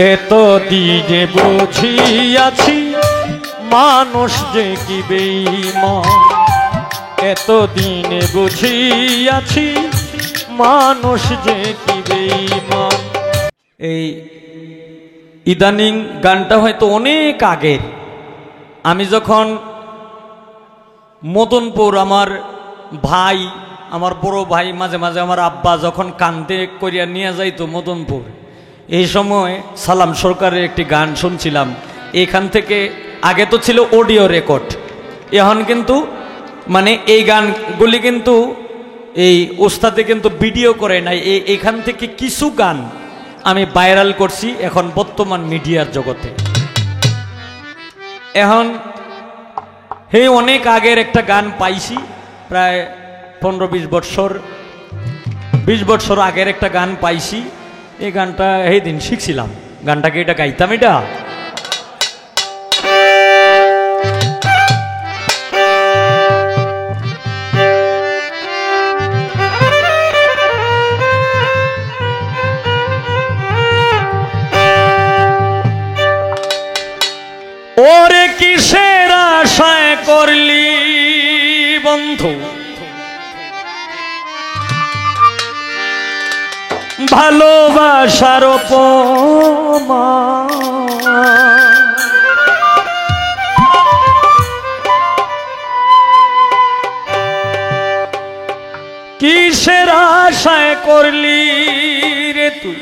এত দিনে বুঝিয়াছি মানুষ যে কি বেঈমান, এত দিনে বুঝিয়াছি মানুষ যে কি বেঈমান। এই ইদানিং গানটা হয়তো অনেক আগের। আমি যখন মদনপুর, আমার ভাই, আমার বড় ভাই, মাঝে মাঝে আমার আব্বা যখন কান্দে করিয়া নিয়ে যাইতো মদনপুর, এই সময় সালাম সরকারের একটি গান শুনছিলাম। এখান থেকে আগে তো ছিল অডিও রেকর্ড, এখন কিন্তু মানে এই গানগুলি কিন্তু এই ওস্তাদে কিন্তু ভিডিও করে নাই। এখান থেকে কিছু গান আমি ভাইরাল করছি এখন বর্তমান মিডিয়ার জগতে। এখন হে অনেক আগের একটা গান পাইছি, প্রায় 15-20 বছর আগের একটা গান পাইছি। এই গানটা এই দিন শিখছিলাম, গানটাকে এটা গাইতাম। এটা ওরে কিসের আশায় করলি বন্ধু ভালোবাসার অপমান, কিসের আশায় করলি রে তুই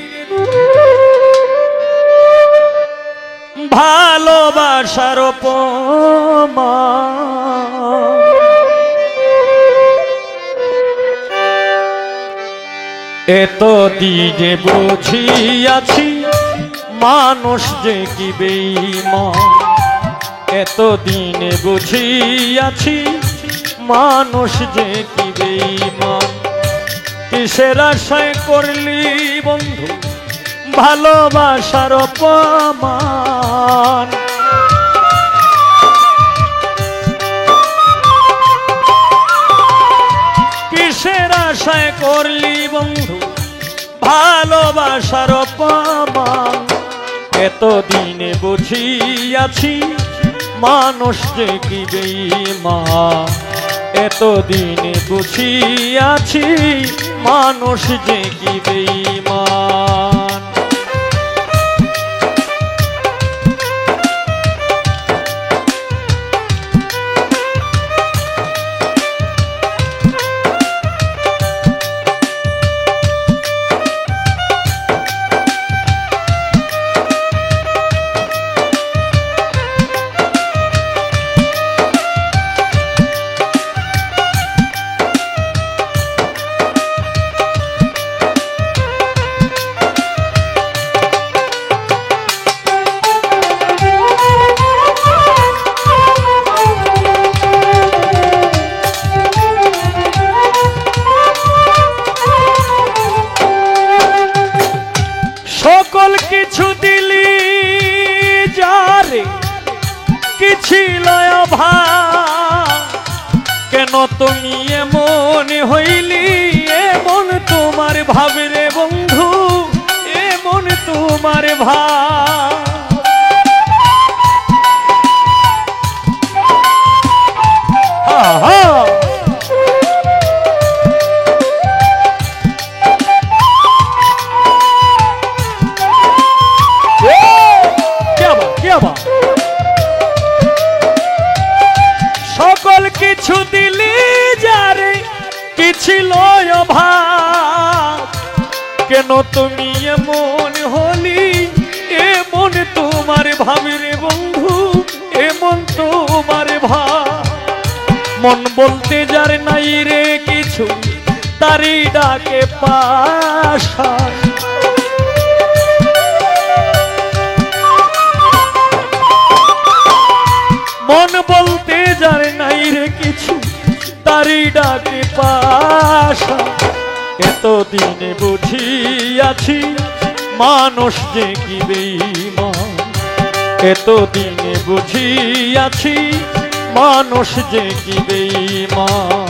ভালোবাসার অপমান। এত দিনে বুঝিয়াছি মানুষ যে কি বেঈমান, এত দিনে বুঝিয়াছি মানুষ যে কি বেঈমান। কিসের আশায় করলি বন্ধু ভালোবাসার অপমান, কিসের আশায় করলি বন্ধু ভালোবাসার অপমান। এত দিনে বুঝিয়াছি মানুষ যে কি বেঈমান, এত দিনে বুঝিয়াছি মানুষ যে কি বেঈমান। সকল কিছু দিলি যারে কি ছিল অভাব, কেন তুমি এমন হইলি এমন তোমার ভাবে রে বন্ধু, এমন তোমার ভাব। সকল কিছু দিলি যারে কি ছিল অভাব, কেন তুমি এমন হলি এমন তোমার ভাবে রে বন্ধু, এমন তোমার ভাব। মন বলতে যার নাই রে কিছু তারি ডাকে পাশান, মন বলতে যার নাই রে কিছু তারি ডাকে পাশা। এত দিনে বুঝিয়াছি মানুষ যে কি বেঈমান, এত দিনে বুঝিয়াছি মানুষ যে কি বেঈমান।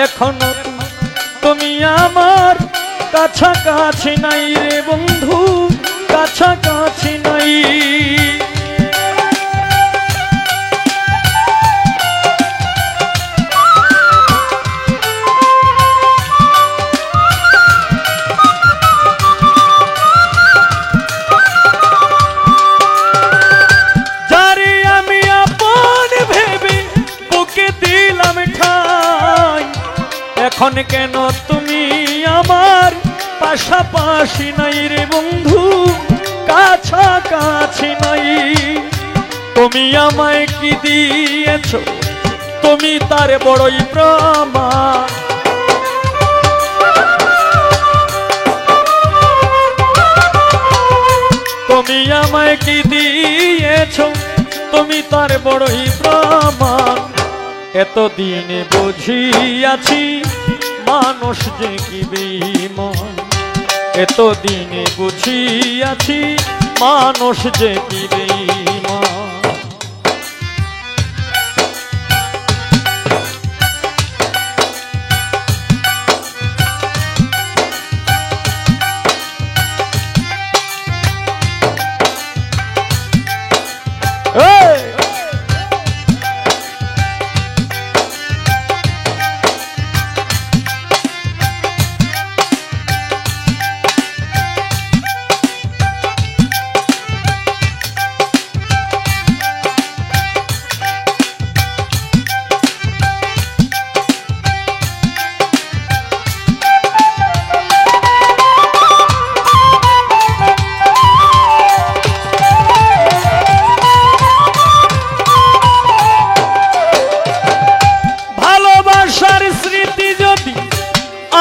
এখনো তুমি আমার কাছাকাছি নাই রে বন্ধু, কাছাকাছি নাই। যারে আমি আপন ভেবে বুকে দিলাম ঠাই, এখন কেন তুমি আমার পাশাপাশি নাই রে বন্ধু, কাছাকাছি নাই। তুমি আমায় কি দিয়েছ তুমি তার বড়ই প্রমাণ, তুমি আমায় কি দিয়েছ তুমি তার বড়ই প্রমাণ। এতদিনে বুঝিয়াছি মানুষ যে কি বেঈমান, এতদিনে বুঝিয়াছি মানুষ যে কি বেঈমান।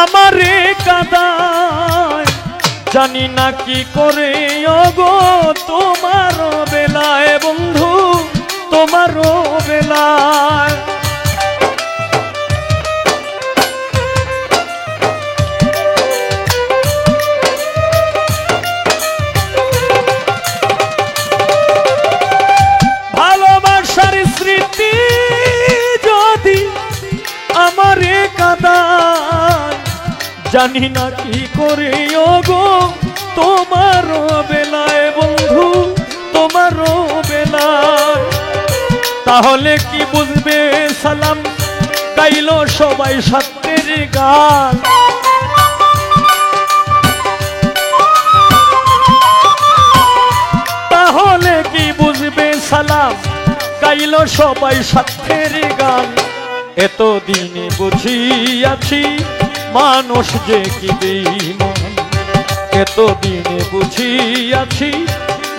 আমারে কাঁদায় জানি না কি করে ওগো তোমার বেলায় বন্ধু, তোমার বেলায়। ভালোবাসার স্মৃতি যদি আমারে কাঁদায় জানি না কি করে ওগো তোমার বেলায় বন্ধু, তোমার বেলায়। তাহলে কি বুঝবে সালাম গাইলো সবাই সত্যের গান, তাহলে কি বুঝবে সালাম গাইলো সবাই সত্যের গান। এতদিনে বুঝিয়াছি মানুষ যে কি বেঈমান, এতদিনে বুঝিয়াছি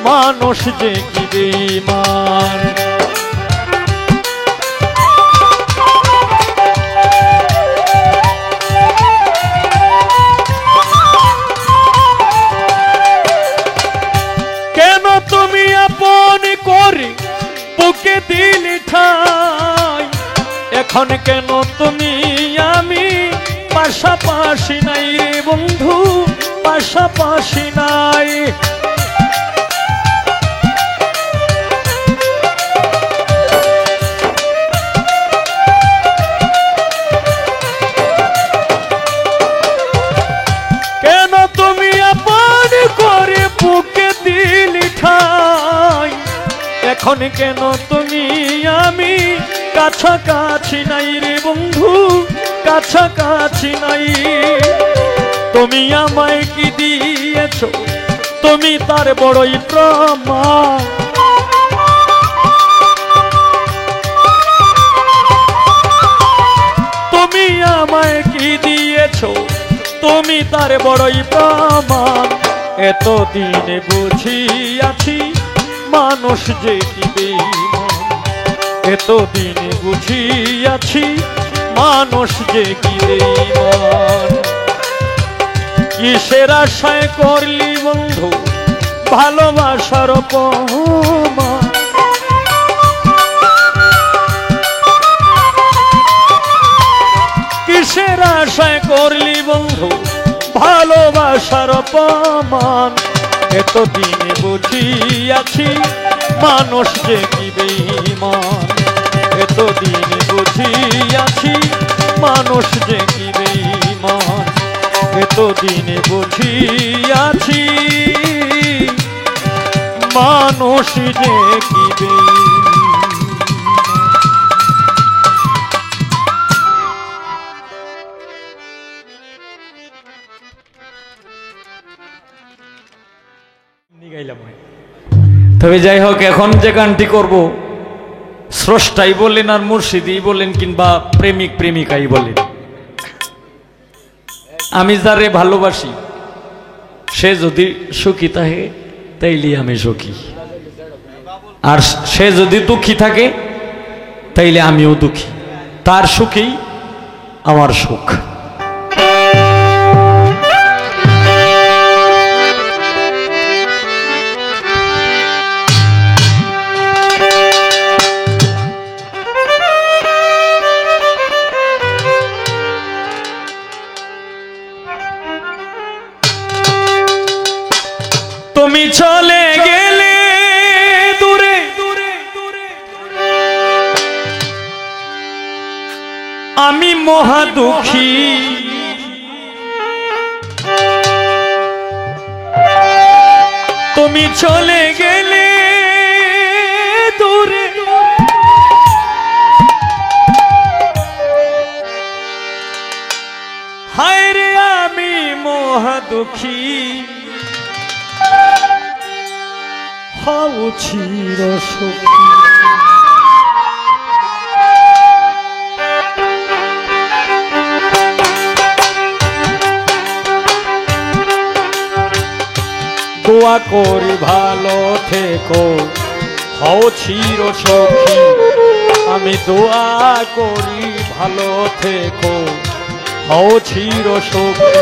মানুষ যে কি বেঈমান। কেন তুমি আপন করে বুকে দিলি ঠাই, এখন কেন তুমি আমি পাশাপাশি নাই রে বন্ধু, পাশাপাশি নাই। কেন তুমি আপন করে বুকে দিলি ঠাই, এখন কেন তুমি আমি কাছাকাছি নাই রে বন্ধু, কাছাকাছি নাই। তুমি আমায় কি দিয়েছ তুমি তার বড়ই প্রমাণ, তুমি আমায় কি দিয়েছ তুমি তার বড়ই প্রমাণ। এতদিনে বুঝিয়াছি মানুষ যে কি বেঈমান, এতদিনে বুঝিয়াছি মানুষ যে কি বেঈমান। কিসের আশায় করলি বন্ধু ভালোবাসার অপমান, কিসের আশায় করলি বন্ধু ভালোবাসার অপমান। এতদিনে বুঝিয়াছি মানুষ যে কি বেঈমান, এতদিনে বুঝিয়াছি মানুষ যে কি বেঈমান এতদিনে বুঝিয়াছি, মানুষ যে কি তবে যাই হোক, এখন যে গানটি করব স্রষ্টাই বলেন আর মুর্শিদই বলেন কিংবা প্রেমিক প্রেমিকাই বলেন, আমি যারে ভালোবাসি সে যদি সুখী থাকে তাইলে আমি সুখী, আর সে যদি দুঃখী থাকে তাইলে আমিও দুঃখী, তার সুখেই আমার সুখ। তুমি চলে গেলে দূরে, আমি মহা দুঃখী, তুমি চলে গেলে দূরে, হায় রে আমি মহা দুঃখী, হাও চির সুখী। দোয়া করি ভালো থেকো, হও চির সুখী, আমি দোয়া করি ভালো থেকো, হও চির সুখী।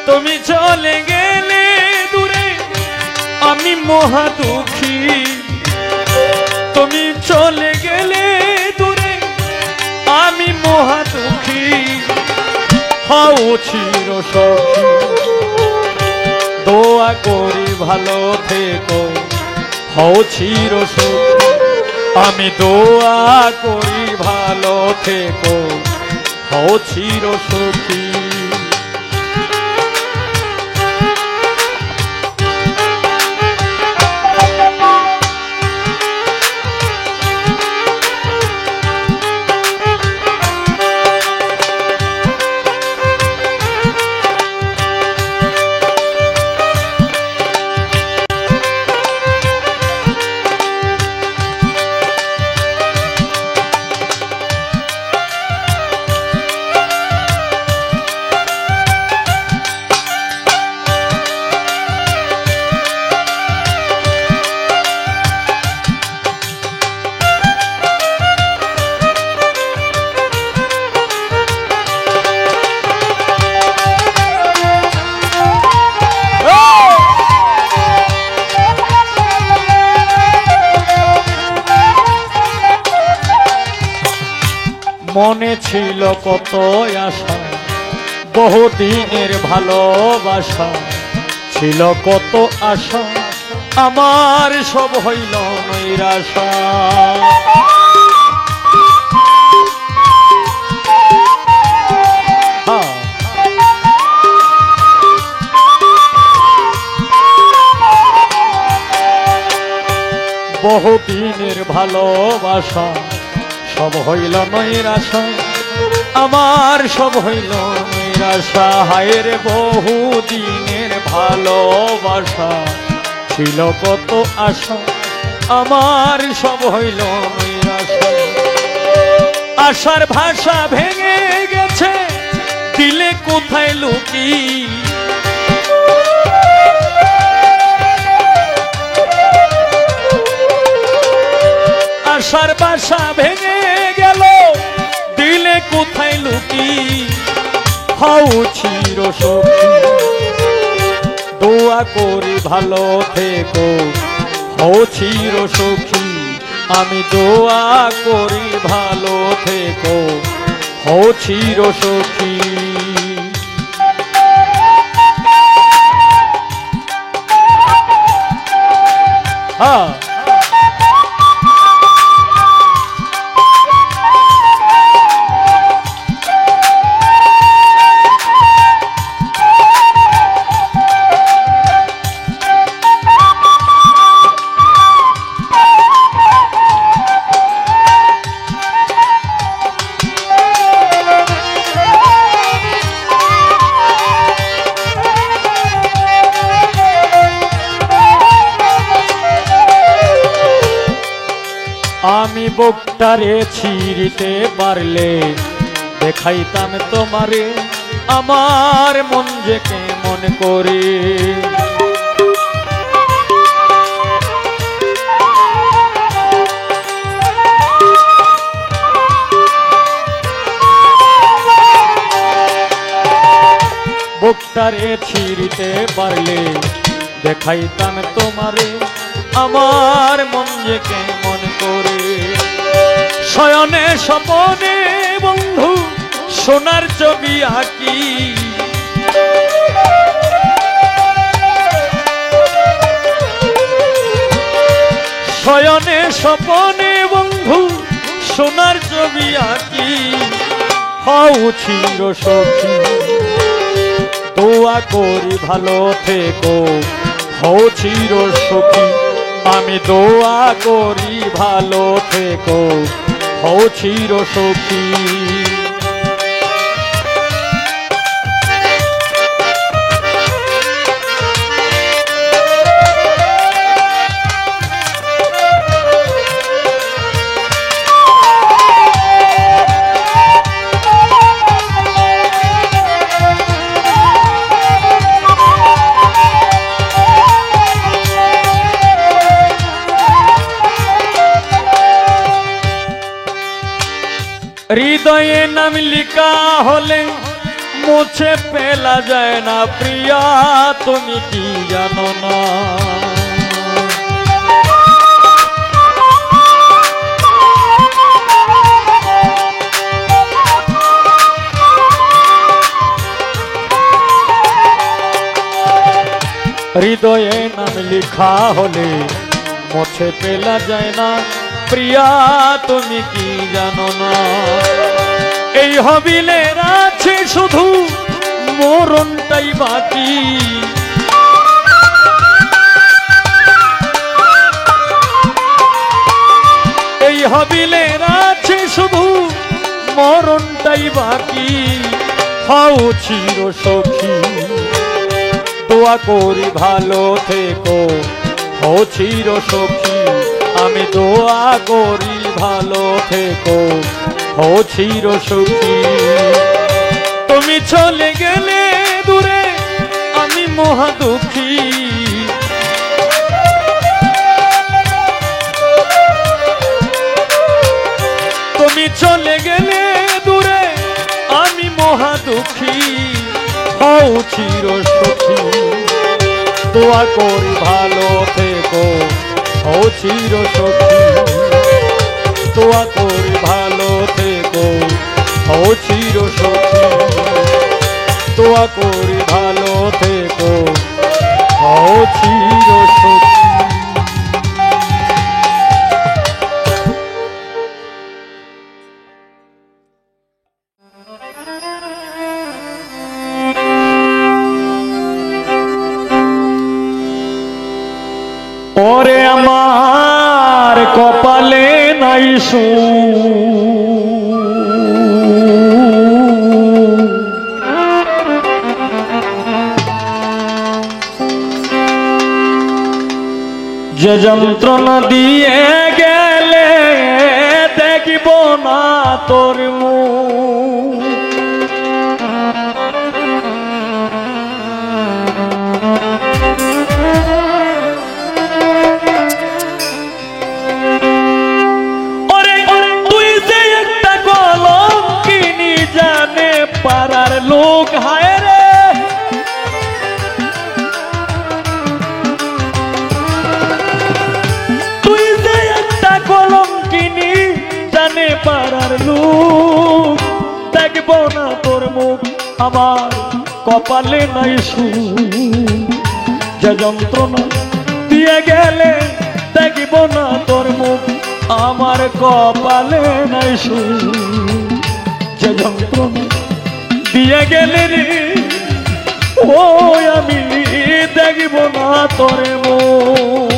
তুমি চলে গেলে দূরে, আমি মহা দুঃখী, তুমি চলে গেলে দূরে, আমি মহা দুঃখী, হও চির সুখী। দোয়া করি ভালো থেকো, হও চির সুখী, আমি দোয়া করি ভালো থেকো, হও চির সুখী। মনে ছিল কত আশা, বহুদিনের ভালোবাসা, ছিল কত আশা, আমার সব হইল নৈরাশা। বহুদিনের ভালোবাসা সব হইল নৈরাশা, আমার সব হইল নৈরাশা। হায়ের বহুদিনের ভালোবাসা, ছিল কত আশা, আমার সব হইল নৈরাশা। আশার ভাষা ভেঙে গেছে, দিলে কোথায় লুকি, আশার বাসা ভেঙে গেল, দিলে কোথায় লুকি, হও চির সুখী। দোয়া করি ভালো থেকো, হও চির সুখী, আমি দোয়া করি ভালো থেকো, হও চির সুখী। হ্যাঁ, বুকটারে ছিঁড়িতে পারলে দেখাইতাম তোমারে আমার মন যে কেমন করে। বুকটারে ছিঁড়িতে পারলে দেখাইতাম তোমারে আমার মন যে কেমন করে। শয়নে স্বপনে বন্ধু সোনার ছবি আঁকি, শয়নে স্বপনে বন্ধু সোনার ছবি আঁকি। হও চির সখী দোয়া করি ভালো থেকো, হও চির সখী আমি দোয়া করি ভালো থেকো, হও চির সখী। হৃদয়ে নাম লিখা হলে মুছে ফেলা যায় না প্রিয়া, তুমি কি জানো না? হৃদয়ে নাম লিখা হলে মুছে ফেলা যায় না প্রিয়া, তুমি কি জানো না? এই হবিলের আছে শুধু মরণটাই বাকি, এই হবিলের আছে শুধু মরণটাই বাকি। হও চির সখী দোয়া করি ভালো থেকো, হও চির সখী আমি দোয়া করি ভালো থেকো, হও চির সখী। তুমি চলে গেলে দূরে আমি মহা দুঃখী, তুমি চলে গেলে দূরে আমি মহা দুঃখী। হও চির সখী দোয়া করি ভালো থেকো, হও চির সখী দোয়া করি ভালো থেকো, হও চির সখী দোয়া করি ভালো থেকো, হও চির সখী। ওরে আমার কপালে নাই যে যন্ত্রণা দিয়ে গেলে দেখিব না তোর মুখ, পাড়ার লোক হায় রে তুই যে একটা কলঙ্কিনী জানে পাড়ার লোক, দেখব না তোর মুখ আমার কপালে নাই সুখ, যে যন্ত্রণা দিয়ে গেলে দেখব না তোর মুখ আমার কপালে নাই সুখ, যে যন্ত্রণা দিয়ে গেলে রে ও আমি দেখব না তোরে মুখ।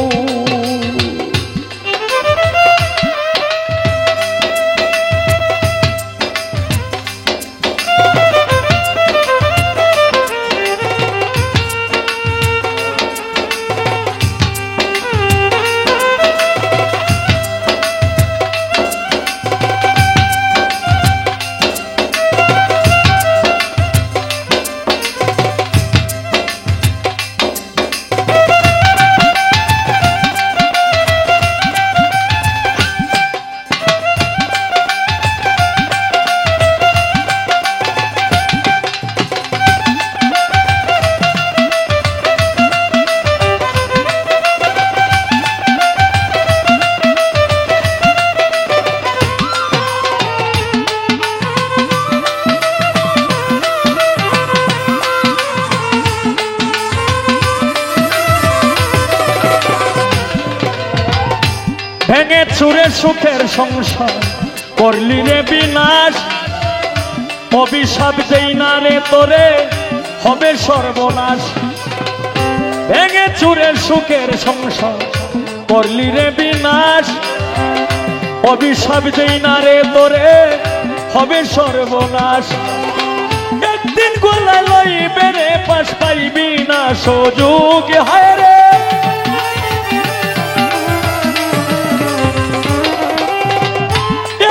ভেঙে চুরে সুখের সংসার করলি রে বিনাশ, অভিশাপ দেই না রে তোরে হবে সর্বনাশ। ভেঙে চুরে সুখের সংসার করলি রে বিনাশ, অভিশাপ দেই না রে তোরে হবে সর্বনাশ। একদিন গোলা লইবে রে পাশ পাইবি না সুযোগ, হায় রে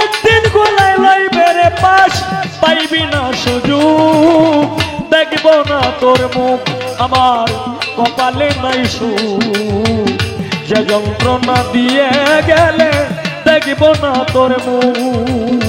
একদিন গোলায় লইবে রে পাশ পাইবি না সুযোগ। দেখব না তোর মুখ আমার কপালে নাই সুখ, যে যন্ত্রণা দিয়ে গেলে দেখব না তোর মুখ।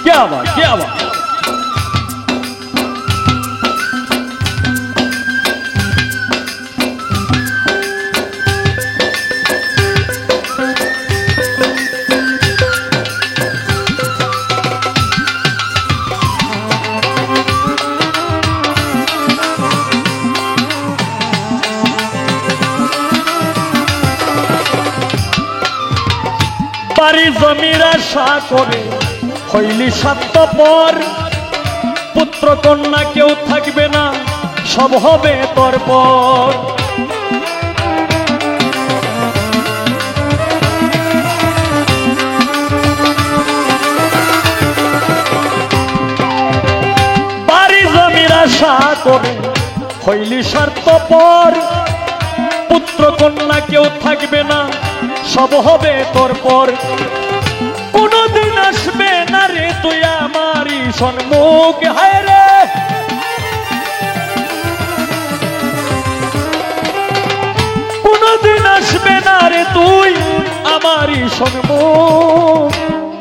क्या बात, क्या बात। বাড়ি জমির আশা করে হইলি স্বার্থপর, পুত্র কন্যা কেউ থাকবে না সব হবে তোর পর। বাড়ি জমির আশা করে হইলি স্বার্থপর, পুত্র কন্যা কেউ থাকবে না সব হবে তোর পর। কোনদিন আসবে না রে তুই আমারই সম্মুখ, হায় রে কোনদিন আসবে না রে তুই আমারই সম্মুখ।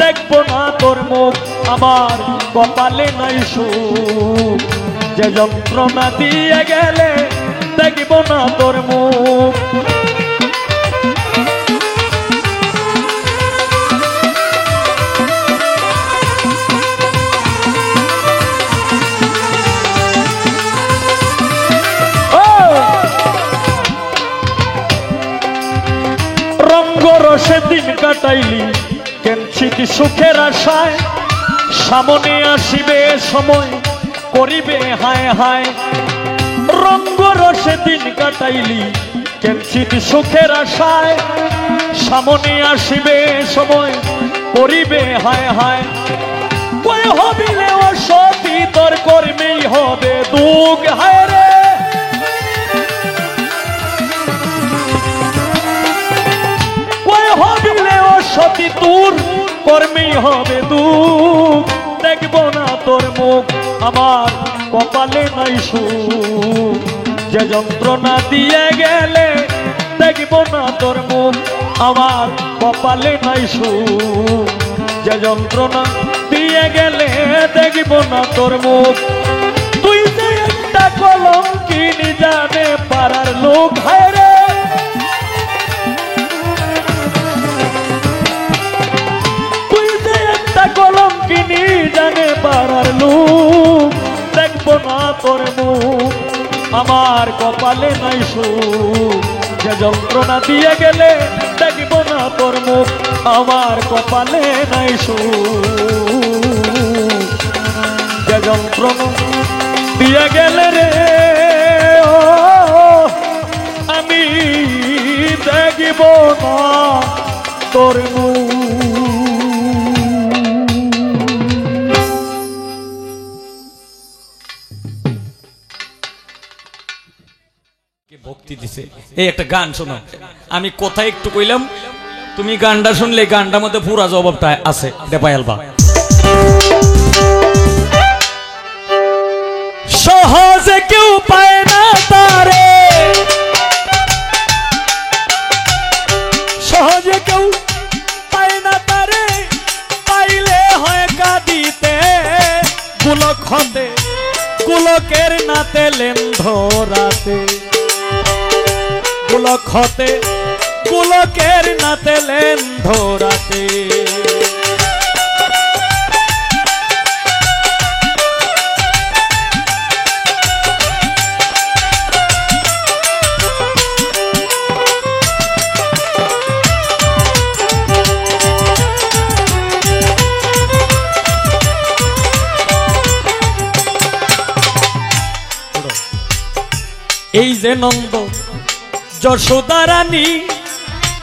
দেখব না তোর মুখ আমার কপালে নাই সুখ, যে যন্ত্রণা দিয়ে গেলে দেখব না তোর মুখ। রসে দিন কাটাইলি কেনছিতি সুখের আশায়, সামনে আসিবে সময় করিবে হায় হায়। রঙ্গ রসে দিন কাটাইলি কেনছিতি সুখের আশায়, সামনে আসিবে সময় করিবে হায় হায়। কই হবিলে ও সতী তোর কর্মেই হবে দুঃখ, হায় রে হবিলে ও সতী তোর কর্মেই হবে দুঃখ। দেখব না তোর মুখ আমার কপালে নাই সুখ, যে যন্ত্রণা দিয়ে গেলে দেখব না তোর মুখ আমার কপালে নাই সুখ, যে যন্ত্রণা দিয়ে গেলে দেখব না তোর মুখ। তুই যে একটা কলঙ্কিনী জানে পাড়ার লোক, হায় রে কলঙ্কিনী জানে পাড়ার লোক। দেখব না তোর মুখ আমার কপালে নাই সুখ, যে যন্ত্রণা দিয়ে গেলে দেখব না তোর মুখ আমার কপালে নাই সুখ, যে যন্ত্রণা দিয়ে গেলে রে আমি দেখব না তোর মুখ। ভক্তি দিছে এই একটা গান শোনো, আমি কোথায় একটু কইলাম, তুমি গানটা শুনলে গানটার মধ্যে পুরা জবাবটা আছে, এটা পায়ালবা। সহজে কেউ পায় না তারে, সহজে কেউ পায় না তারে, পাইলে হয় কাঁদিতে গোলক হতে গোলকের নাতে লেন ধরাতে, গোলক হতে গোলকের নাতে লেন ধরাতে। এই যে নন্দ যশোদা রানী,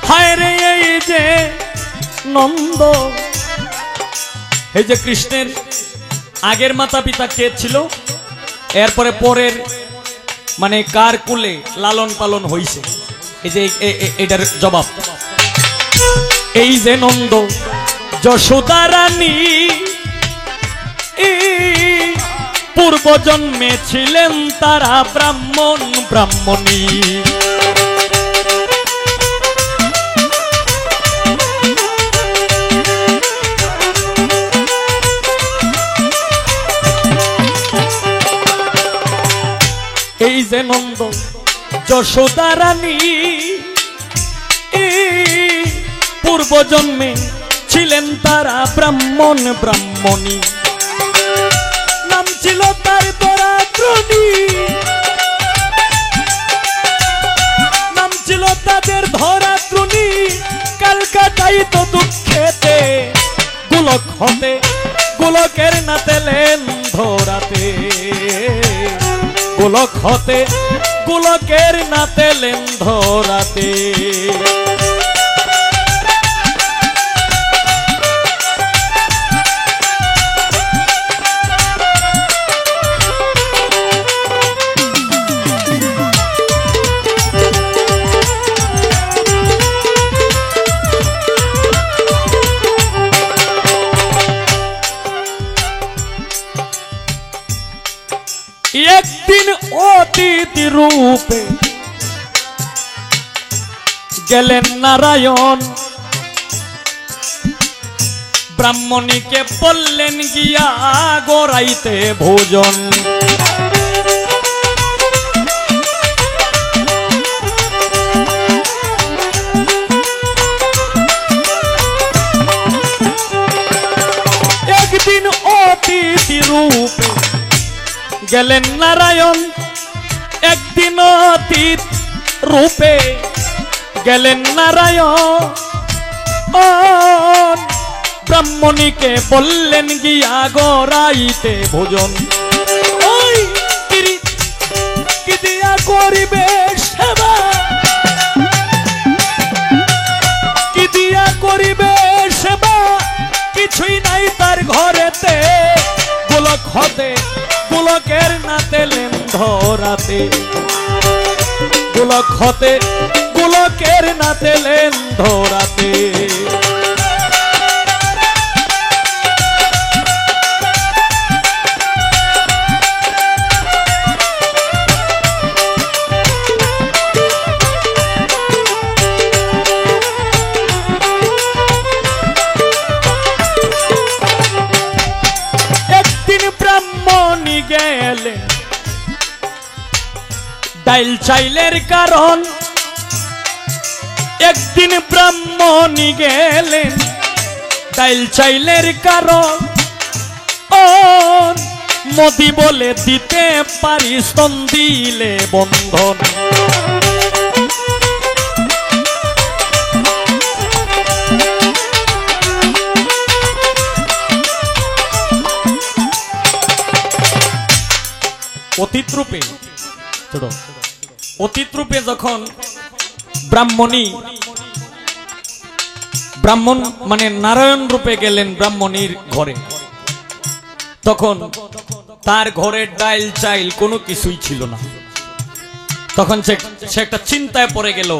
হায় রে এই যে নন্দ, এই যে কৃষ্ণের আগের মাতা পিতা কে ছিল, এরপরে পরের মানে কার কুলে লালন পালন হইছে, এই যে এটার জবাব। এই যে নন্দ যশোদা রানী, পূর্ব জন্মে ছিলেন তারা ব্রাহ্মণ ব্রাহ্মণী। এই যে নন্দ যশোদা রানী, পূর্ব জন্মে ছিলেন তারা ব্রাহ্মণ ব্রাহ্মণী। নাম ছিল তার ধরাত্রণী, নাম ছিল তাদের ধরাত্রণী। কালকাটাই তো দুঃখেতে গোলক হতে গোলকের নাতে লেন ধরাতে, গোলক হতে গোলকের নাতে লেন ধরাতে। একদিন অতিথি রূপে গেলেন নারায়ণ, ব্রাহ্মণীকে বললেন গিয়া গড়াইতে ভোজন। একদিন অতিথি রূপে গেলেন নারায়ণ, একদিন অতীত রূপে গেলেন নারায়ণ। ব্রাহ্মণীকে বললেন গিয়া গড়াইতে ভোজন। ওই কি দিয়া করিবে সেবা, কি দিয়া করিবে সেবা, কিছুই নাই তার ঘরেতে। গোলক হতে গোলকের নাতে লেন ধরাতে, গোলক হতে গোলকের নাতে লেন ধরাতে। একদিন ব্রাহ্মণী গেলেন ডাইল চাইলের কারণ, একদিন ব্রাহ্মণী গেলেন ডাইল চাইলের কারণ। মোদি বলে দিতে পারি স্তন দিলে বন্ধন। অতীত রূপে অতীত রূপে যখন ব্রাহ্মণী, ব্রাহ্মণ মানে নারায়ণ রূপে গেলেন ব্রাহ্মণীর ঘরে, তখন তার ঘরের ডাইল চাইল কোনো কিছুই ছিল না। তখন সে একটা চিন্তায় পড়ে গেল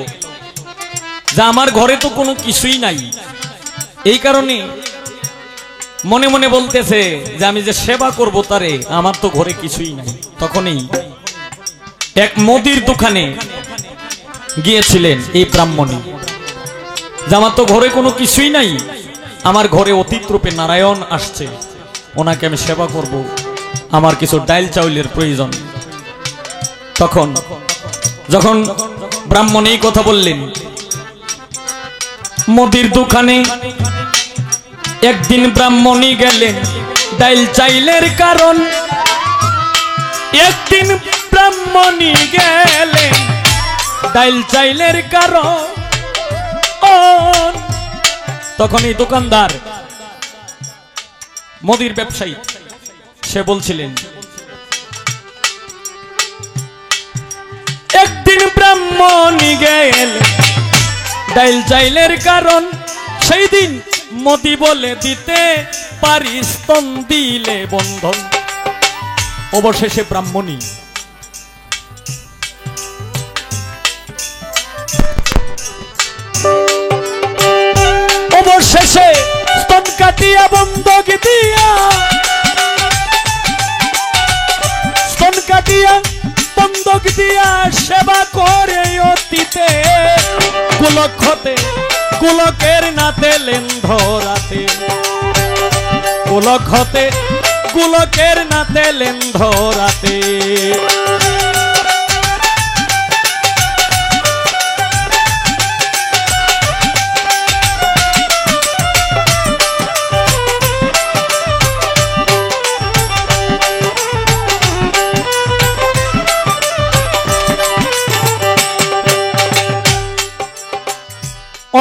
যে আমার ঘরে তো কোনো কিছুই নাই, এই কারণে মনে মনে বলতেছে যে আমি যে সেবা করব তারে, আমার তো ঘরে কিছুই নাই। তখনই এক মুদির দোকানে গিয়েছিলেন এই ব্রাহ্মণী, যে আমার তো ঘরে কোনো কিছুই নাই, আমার ঘরে অতীত রূপে নারায়ণ আসছে, ওনাকে আমি সেবা করব, আমার কিছু ডাইল চাউলের প্রয়োজন। তখন যখন ব্রাহ্মণ এই কথা বললেন, মুদির দোকানে একদিন ব্রাহ্মণী গেলেন ডাইল চাইলের কারণ, একদিন ব্রাহ্মণী গেলেন ডাইল চাইলের কারণ। তখন এই দোকানদার মুদির ব্যবসায়ী সে বলছিলেন, একদিন ব্রাহ্মণী গেলেন ডাইল চাইলের কারণ, সেই দিন মোদি বলে দিতে পারি স্তন দিলে বন্ধন। অবশেষে ব্রাহ্মণী অবশেষে স্তন কাটিয়া বন্ধক দিয়া, স্তন কাটিয়া বন্ধক দিয়া সেবা করে অতীতে, গোলক হতে গোলকের নাতে লেন ধরাতে, গোলক হতে গোলকের নাতে লেন ধরাতে।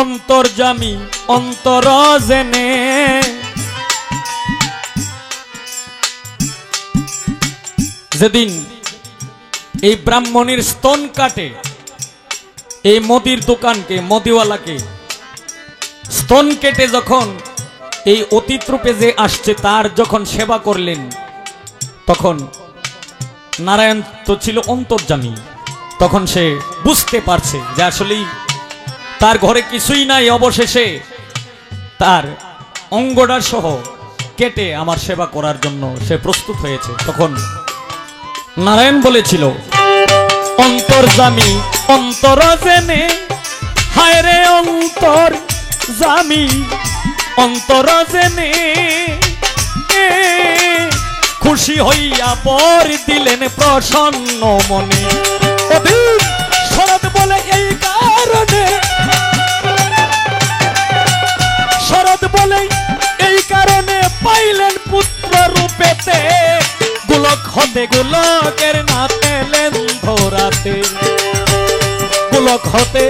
অন্তর্যামী অন্তর জেনে যেদিন এই ব্রাহ্মণীর স্তন কাটে, এই মুদির দোকানকে মুদিওয়ালাকে স্তন কেটে যখন এই অতীত রূপে যে আসছে তার যখন সেবা করলেন, তখন নারায়ণ তো ছিল অন্তর্যামী, তখন সে বুঝতে পারছে যে আসলেই তার ঘরে কিছুই নাই, অবশেষে তার অঙ্গটা সহ কেটে আমার সেবা করার জন্য সে প্রস্তুত হয়েছে। তখন নারায়ণ বলেছিল, অন্তর্যামী অন্তর জেনে, হায় রে অন্তর্যামী অন্তর জেনে, খুশি হইয়া বর দিলেন প্রসন্ন মনে। শরৎ বলে এই কারণে, শরৎ বলে এই কারণে পাইলেন পুত্র রূপেতে, গোলক হতে গোলকের নাতে লেন ধরাতে, গোলক হতে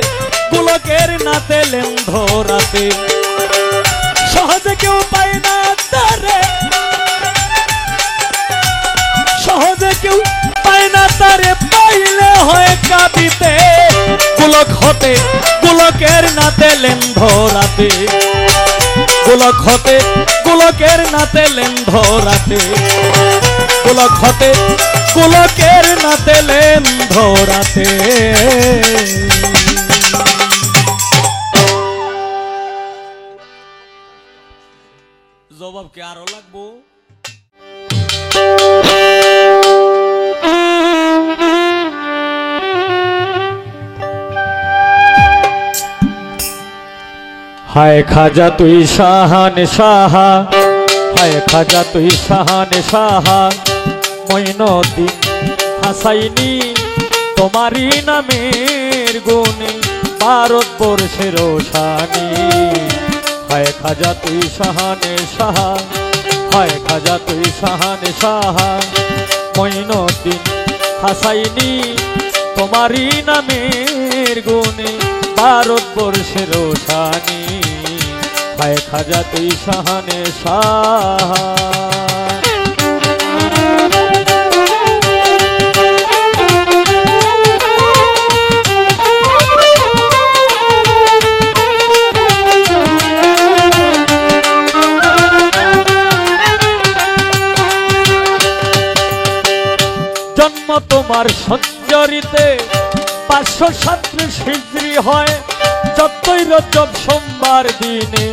গোলকের নাতে লেন ধরাতে। সহজে কেউ পায় না তারে, সহজে কেউ পায় না তারে, পাইলে হয় কাঁদিতে, গোলক হতে গোলকের নাতে লেন ধরাতে, গোলক হতে গোলকের নাতে লেন ধরাতে, গোলক হতে গোলকের নাতে লেন ধরাতে। জবাব কি আরো লাগবো? হায় খাজা তুই শাহান সাহা, হায় খাজা তুই শাহান সাহা, মঈনুদ্দিন হাসাইনি তোমারই নামের গুণে ভারতবর্ষের রোশানি। হায় খাজা তুই শাহান সাহা, হায় খাজা তুই শাহান সাহা, মঈনুদ্দিন হাসাইনি তোমারই নামের গুণে ভারতবর্ষের রোশানি। হায় খাজা তুই শাহান সাহা। জন্ম তোমার সঞ্জরিতে 537 হিজরি হয়, যতই রজব সোমবার দিনে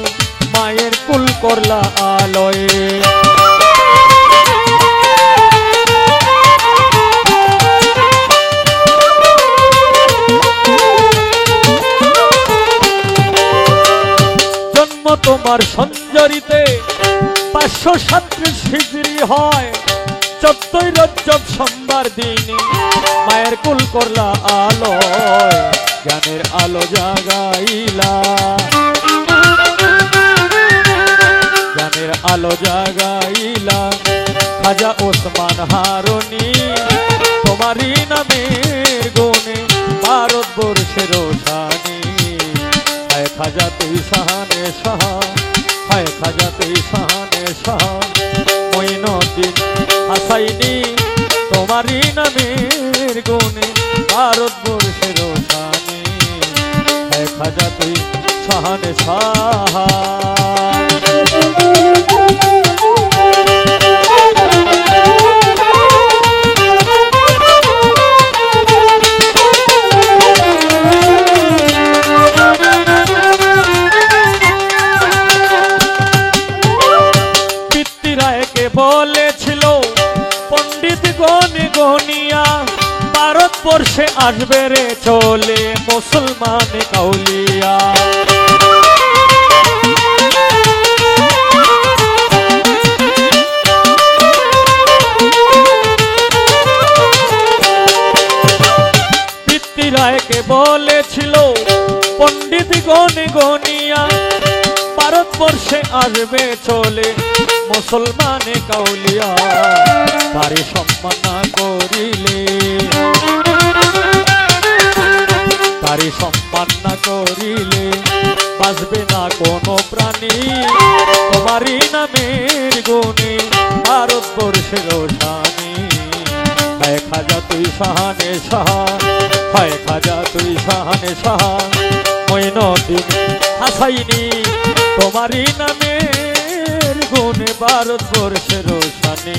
মায়ের কুল করলা আলোয়। আমার সঞ্জরিতে 537 হিজরি হয় 14ই রজব সোমবার দিনে মায়ের কুল করলা আলোয় জ্ঞানের আলো জাগাইলা জ্ঞানের আলো জাগাইলা খাজা ওসমান হারুনি তোমারই নামের গুণে ভারতবর্ষের রোশানি হায় খাজা তুই শাহানে শাহ হায় খাজা তুই শাহানে শাহ মঈনুদ্দিন হাসাইনি তোমারই নামের গুণে ভারতবর্ষের রোশানি হায় খাজা তুই শাহানে শাহ বলেছিল পণ্ডিত গণে গনিয়া ভারতবর্ষে আসবে রে চলে মুসলমান কাউলিয়া পিতৃরায়কে বলেছিল পণ্ডিত গণে গনিয়া ভারতবর্ষে আসবে চলে মুসলমানে কাউলিয়া তারে সম্মান না করিলে তারে সম্মান না করিলে বাঁচবে না কোনো প্রাণী তোমারই নামের গুণে ভারতবর্ষের রোশানি হায় খাজা তুই শাহানে শাহ হায় খাজা তুই শাহানে শাহ মঈনুদ্দিন হাসাইনি তোমারই নামের গুণে ভারতবর্ষের রোশানি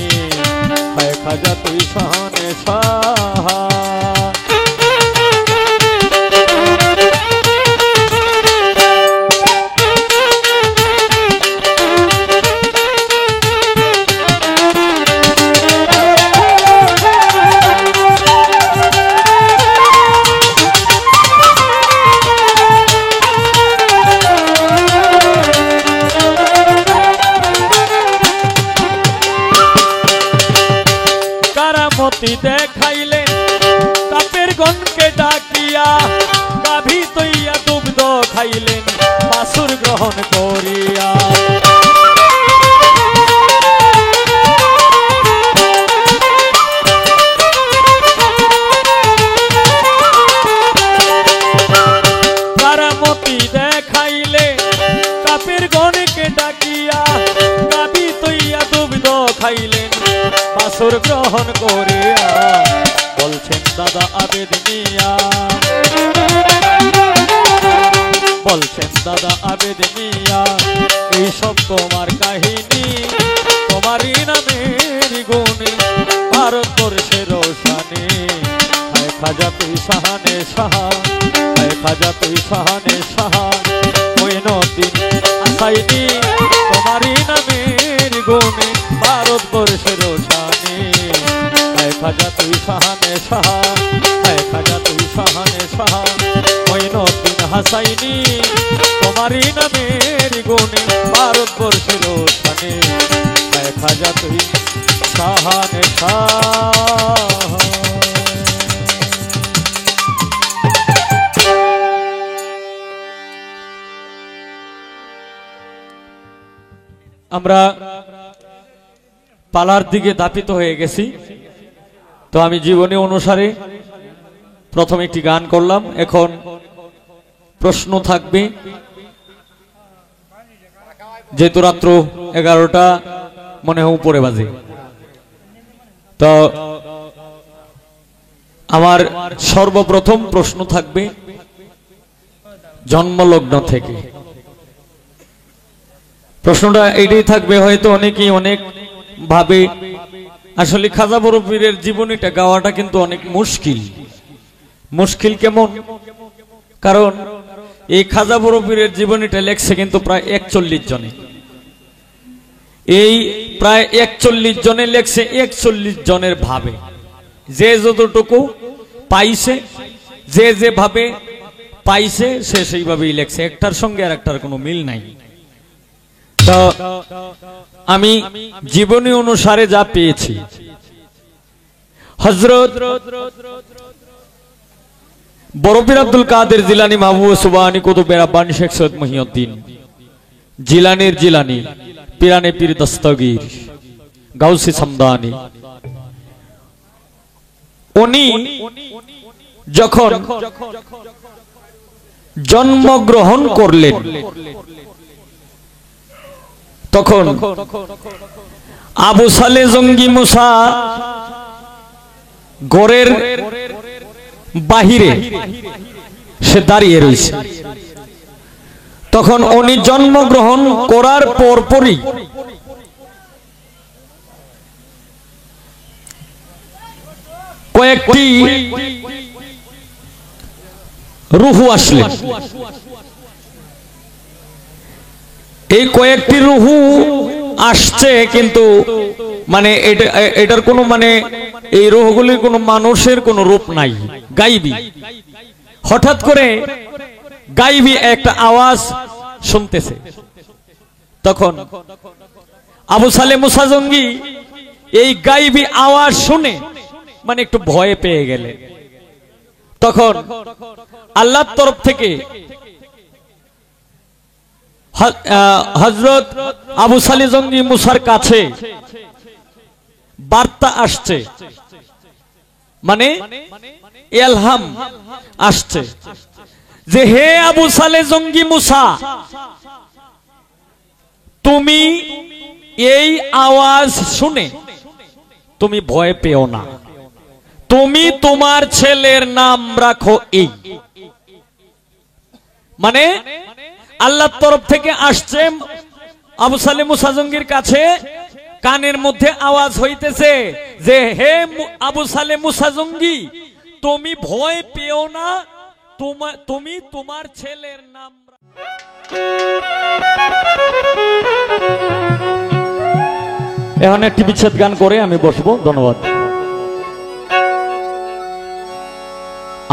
হায় খাজা তুই শাহানে শাহ দেখাইলেন কাপের গণকে ডাকিয়া গাভী তৈয়া দুগ্ধ খাইলেন বাছুর গ্রহণ করিয়া কারামতি দেখাইলে কাপের গণকে ডাকিয়া গাভী তৈয়া দুগ্ধ খাইলেন বাছুর গ্রহণ করিয়া বলছেন দাদা আবেদ মিয়া বলছেন দাদা আবেদ মিয়া এইসব তোমার কাহিনী তোমারই নামের গুণে ভারতবর্ষের রোশানি হায় খাজা তুই শাহানে শাহ হায় খাজা তুই শাহানে শাহ মঈনুদ্দিন হাসাইনি তোমারই নামের গুণে ভারতবর্ষের রোশানি হায় খাজা তুই শাহানে শাহ হায় খাজা তুই শাহানে শাহ মঈনুদ্দিন হাসাইনি তোমারই নামের গুণে ভারতবর্ষের রোশানি হায় খাজা তুই শাহানে শাহ আমরা পালার দিকে দাপিত হয়ে গেছি তো আমি জীবনী অনুসারে প্রথম একটি গান করলাম এখন প্রশ্ন থাকবে যেহেতু রাত্র 11টা মনে হয় উপরে বাজে তো আমার সর্বপ্রথম প্রশ্ন থাকবে জন্মলগ্ন থেকে প্রশ্নটা এইটাই থাকবে হয়তো অনেকেই অনেক ভাবে আসলে খাজা বড় পীরের জীবনীটা গাওয়াটা কিন্তু অনেক মুশকিল মুশকিল কেমন কারণ এই খাজা বড় পীরের জীবনীটা লেখছে কিন্তু প্রায় 41 জনে এই প্রায় 41 জনে লেখছে 41 জনের ভাবে যে যতটুকু পাইছে যে যেভাবে পাইছে সে সেইভাবেই লেখছে একটার সঙ্গে আর একটার কোনো মিল নাই তা আমি জীবনী অনুসারে যা পেয়েছি, হযরত বড় পীর আব্দুল কাদের জিলানী মাহবুব সুবহানী কুতুবে রাব্বানী শেখ সৈয়দ মহিউদ্দিন জিলানীর জিলানী পীরানে পীর দস্তগীর গাউসি সামদানি, উনি যখন জন্মগ্রহণ করলেন তখন আবু সালে জঙ্গি মুসা ঘরের বাহিরে সে দাঁড়িয়ে রয়েছে। তখন উনি জন্মগ্রহণ করার পরপরই কয়েকটি রুহু আসলেন। এই কয়েকটি রুহু আসছে, কিন্তু মানে এটার কোনো মানে এই রুহগুলির কোনো মানুষের কোনো রূপ নাই, গাইবি। হঠাৎ করে গাইবি একটা আওয়াজ শুনতেছে। তখন আবু সালে মুসা জঙ্গি এই গাইবি আওয়াজ শুনে মানে একটু ভয় পেয়ে গেলেন। তখন আল্লাহর তরফ থেকে হযরত আবু সালে জঙ্গি মুসার কাছে বার্তা আসছে, মানে ইলহাম আসছে যে হে আবু সালে জঙ্গি মুসা, তুমি এই আওয়াজ শুনে তুমি ভয় পেও না, তুমি তোমার ছেলের নাম রাখো এই। মানে আল্লাহর তরফ থেকে আসছে আবু সালে মুসা জঙ্গির কাছে, কানের মধ্যে আওয়াজ হইতেছে যে হে আবু সালে মুসা জঙ্গি, তুমি ভয় পেও না, তুমি তোমার ছেলের নাম। এখন একটি বিচ্ছেদ গান করে আমি বসবো। ধন্যবাদ।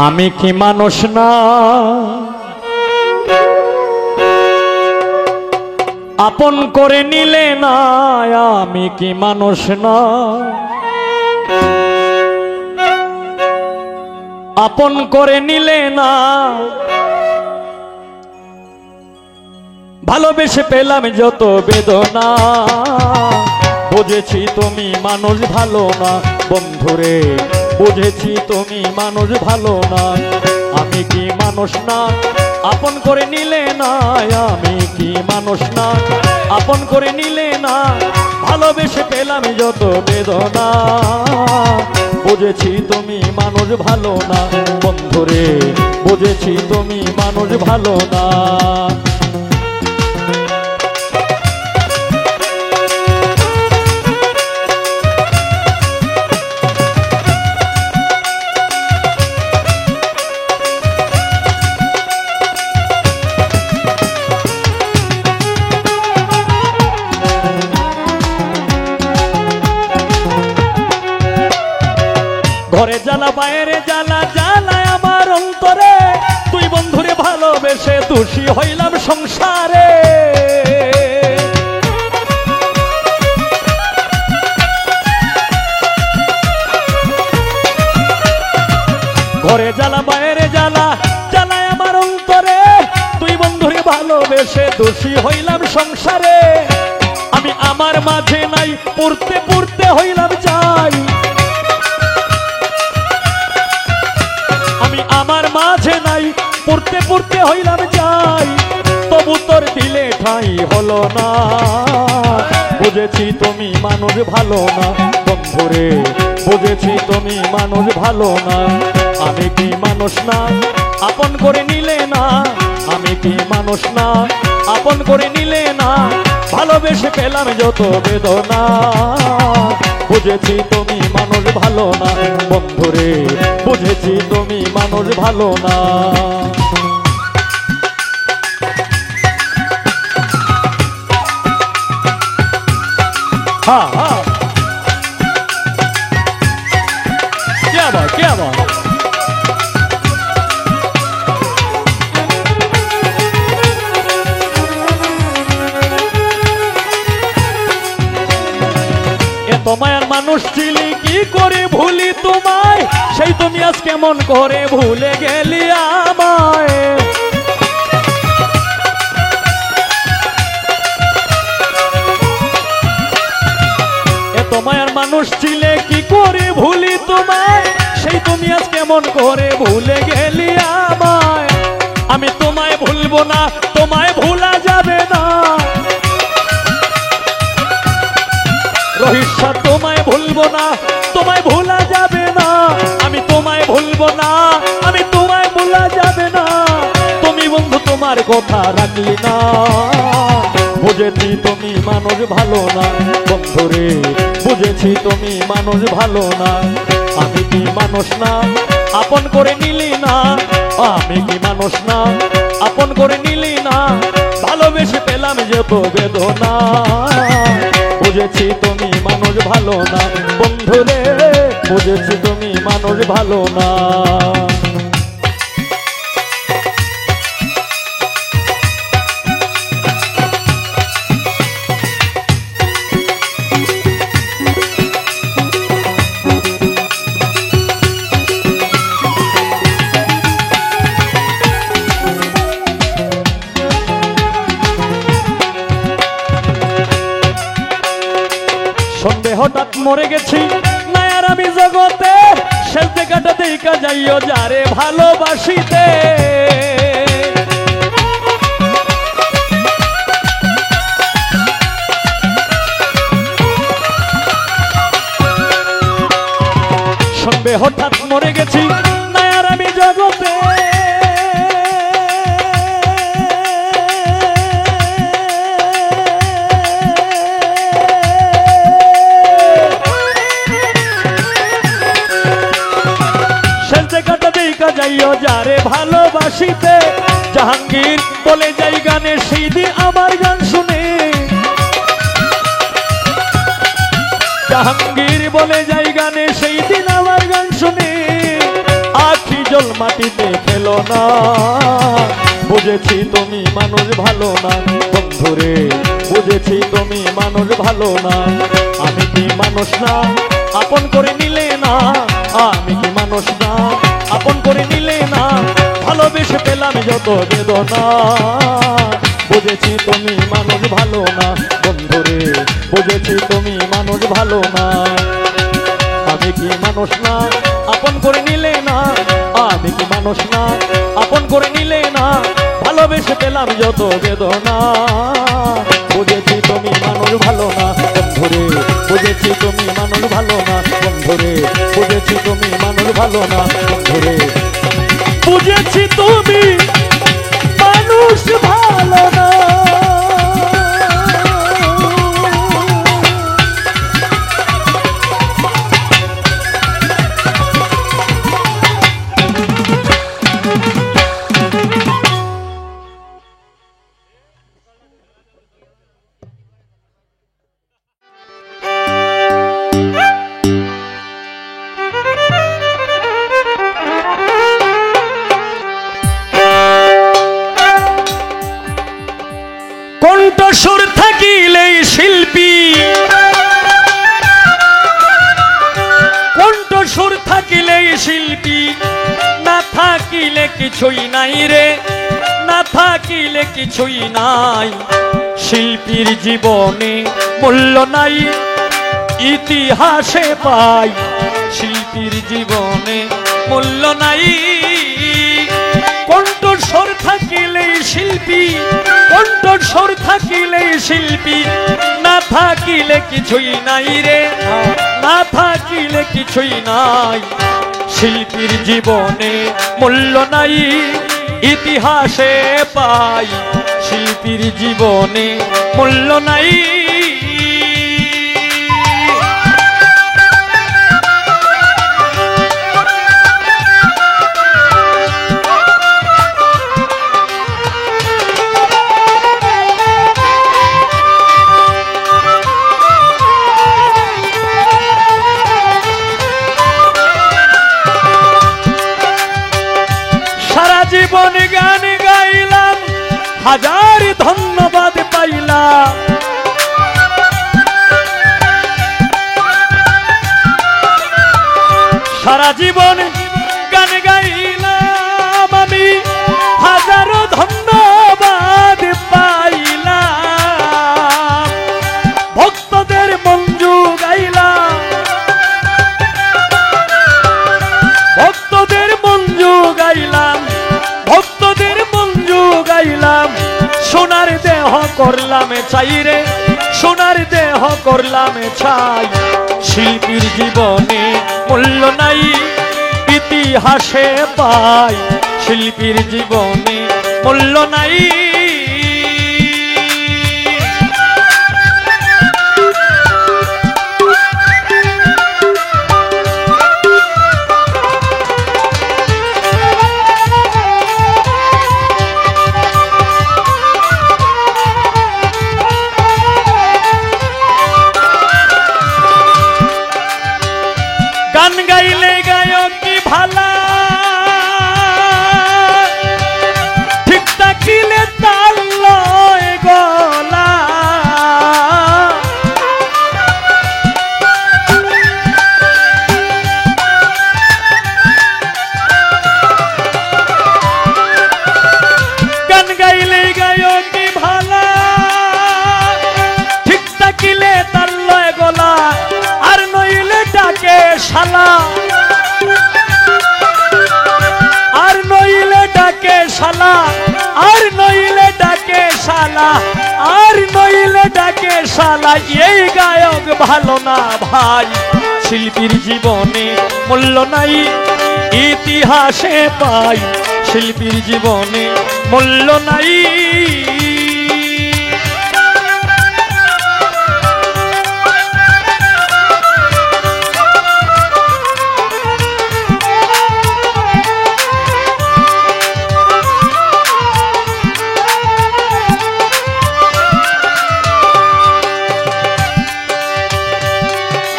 আমি কি মানুষ না, আপন করে নিলে না, আমি কি মানুষ না, আপন করে নিলে না, ভালোবেসে পেলাম যত বেদনা, বুঝেছি তুমি মানুষ ভালো না, বন্ধুরে বুঝেছি তুমি মানুষ ভালো না। আমি কি মানুষ না, আপন করে নিলে না, আমি কি মানুষ না, আপন করে নিলে না, ভালোবেসে পেলাম যত বেদনা, বুঝেছি তুমি মানুষ ভালো না, বন্ধুরে বুঝেছি তুমি মানুষ ভালো না। ঘরে জ্বালা বাইরে জ্বালা, জ্বালায় আমার অন্তরে, তুই বন্ধুরে ভালোবেসে দোষী হইলাম সংসারে। ঘরে জ্বালা বাইরে জ্বালা, জ্বালায় আমার অন্তরে, তুই বন্ধুরে ভালোবেসে দোষী হইলাম সংসারে। আমি আমার মাঝে নাই, পড়তে পড়তে হইলাম চাই, আমার মাঝে নাই, পড়তে পড়তে হইলাম যাই, তবু তোর দিলে ঠাঁই হলো না, বুঝেছি তুমি মানুষ ভালো না, বন্ধুরে বুঝেছি তুমি মানুষ ভালো না। আমি কি মানুষ না, আপন করে নিলে না, আমি কি মানুষ না, আপন করে নিলে না, ভালোবেসে পেলাম যত বেদনা, বুঝেছি তুমি মানুষ ভালো না, বন্ধুরে বুঝেছি তুমি মানুষ ভালো না। হ্যাঁ হ্যাঁ, क्या बात क्या बात। মায়ার মানুষ ছিলি কি করে ভুলি তোমায়, সেই তুমি আজ কেমন করে ভুলে গেলি আমায়। এত মায়ার মানুষ ছিলে কি করে ভুলি তোমায়, সেই তুমি আজ কেমন করে ভুলে গেলি আমায়। আমি তোমায় ভুলবো না, তোমায় ভোলা যাবে না, রহিসা তোমায় ভুলবো না, তোমায় ভোলা যাবে না। আমি তোমায় ভুলবো না, আমি তোমায় ভোলা যাবে না। তুমি বন্ধু তোমার কথা রাখলি না, বুঝেছি তুমি মানুষ ভালো না বন্ধুরে, বুঝেছি তুমি মানুষ ভালো না। আমি কি মানুষ না আপন করে নিলি না, আমি কি মানুষ না আপন করে নিলি না। ভালোবেসে পেলাম যত বেদনা, বুঝেছি তুমি মানুষ ভালো না বন্ধুরে, বুঝেছি তুমি মানুষ ভালো না। সন্দেহ হঠাৎ মরে গেছি না আর আমি জগতে, শেষ দেখাটা দেখা যাইও যারে ভালোবাসিতে। সন্দেহ হঠাৎ মরে গেছি না আর আমি জগতে, যাইও যারে ভালোবাসিতে। জাহাঙ্গীর বলে যাই গানে সেই দিন আমার গান শুনে, জাহাঙ্গীর বলে যাই গানে সেই দিন আমার গান শুনে। আখি জল মাটিতে ফেলো না, বুঝেছি তুমি মানুষ ভালো না বন্ধুরে, বুঝেছি তুমি মানুষ ভালো না। আমি কি মানুষ না আপন করে নিলে না, আমি কি মানুষ না আপন করে নিলে না। ভালোবেসে পেলাম যত বেদনা, বুঝেছি তুমি মানুষ ভালো না বন্ধুরে, বুঝেছি তুমি মানুষ ভালো না। আমি কি মানুষ না আপন করে নিলে না, আমি কি মানুষ না আপন করে নিলে না। ভালোবেসে পেলাম যত বেদনা, বুঝেছি তুমি মানুষ ভালো না বন্ধুরে, বুঝেছি তুমি মানুষ ভালো না বন্ধুরে, বুঝেছি তুমি মানুষ ভালো না বন্ধুরে, বুঝেছি তুমি মানুষ ভালো না। কণ্ঠস্বর থাকিলেই শিল্পী, কণ্ঠস্বর থাকিলেই শিল্পী, না থাকিলে কিছুই নাই রে, না থাকিলে কিছুই নাই। শিল্পীর জীবনে মূল্য নাই, ইতিহাসে পাই। শিল্পীর জীবনে মূল্য নাই, কণ্ঠস্বর থাকিলেই শিল্পী, কণ্ঠস্বর থাকিলেই শিল্পী, না থাকিলে কিছুই নাই রে, না থাকিলে কিছুই নাই। শিল্পীর জীবনে মূল্য নাই, ইতিহাসে পাই। শিল্পীর জীবনে মূল্য নাই। জীবন গান গাইলাম, হাজার ধন্যবাদ পাইলাম। সারা জীবন গান গাইলাম আমি, হাজারো ধন্যবাদ পাইলাম। ভক্তদের মঞ্জু গাইলাম, ভক্তদের মঞ্জু গাইলাম, ভক্তদের মঞ্জু গাইলাম। সোনার দেহ করলাম চাই রে, সোনার দেহ করলাম চাই। শিল্পীর জীবনে মূল্য নাই, ইতিহাসে পাই। শিল্পীর জীবনে মূল্য নাই। গান গাইলে গায়ক কি ভালা, ঠিক থাকিলে তাল লয় গলা। গান গাইলে গায়ক কি ভালা, ঠিক থাকিলে তাল লয় গলা। আর নইলে ডাকে শালা, আর নইলে ডাকে শালা, আর নইলে ডাকে শালা, আর নইলে ডাকে শালা। এই গায়ক ভালো না ভাই। শিল্পীর জীবনে মূল্য নাই, ইতিহাসে পাই। শিল্পীর জীবনে মূল্য নাই।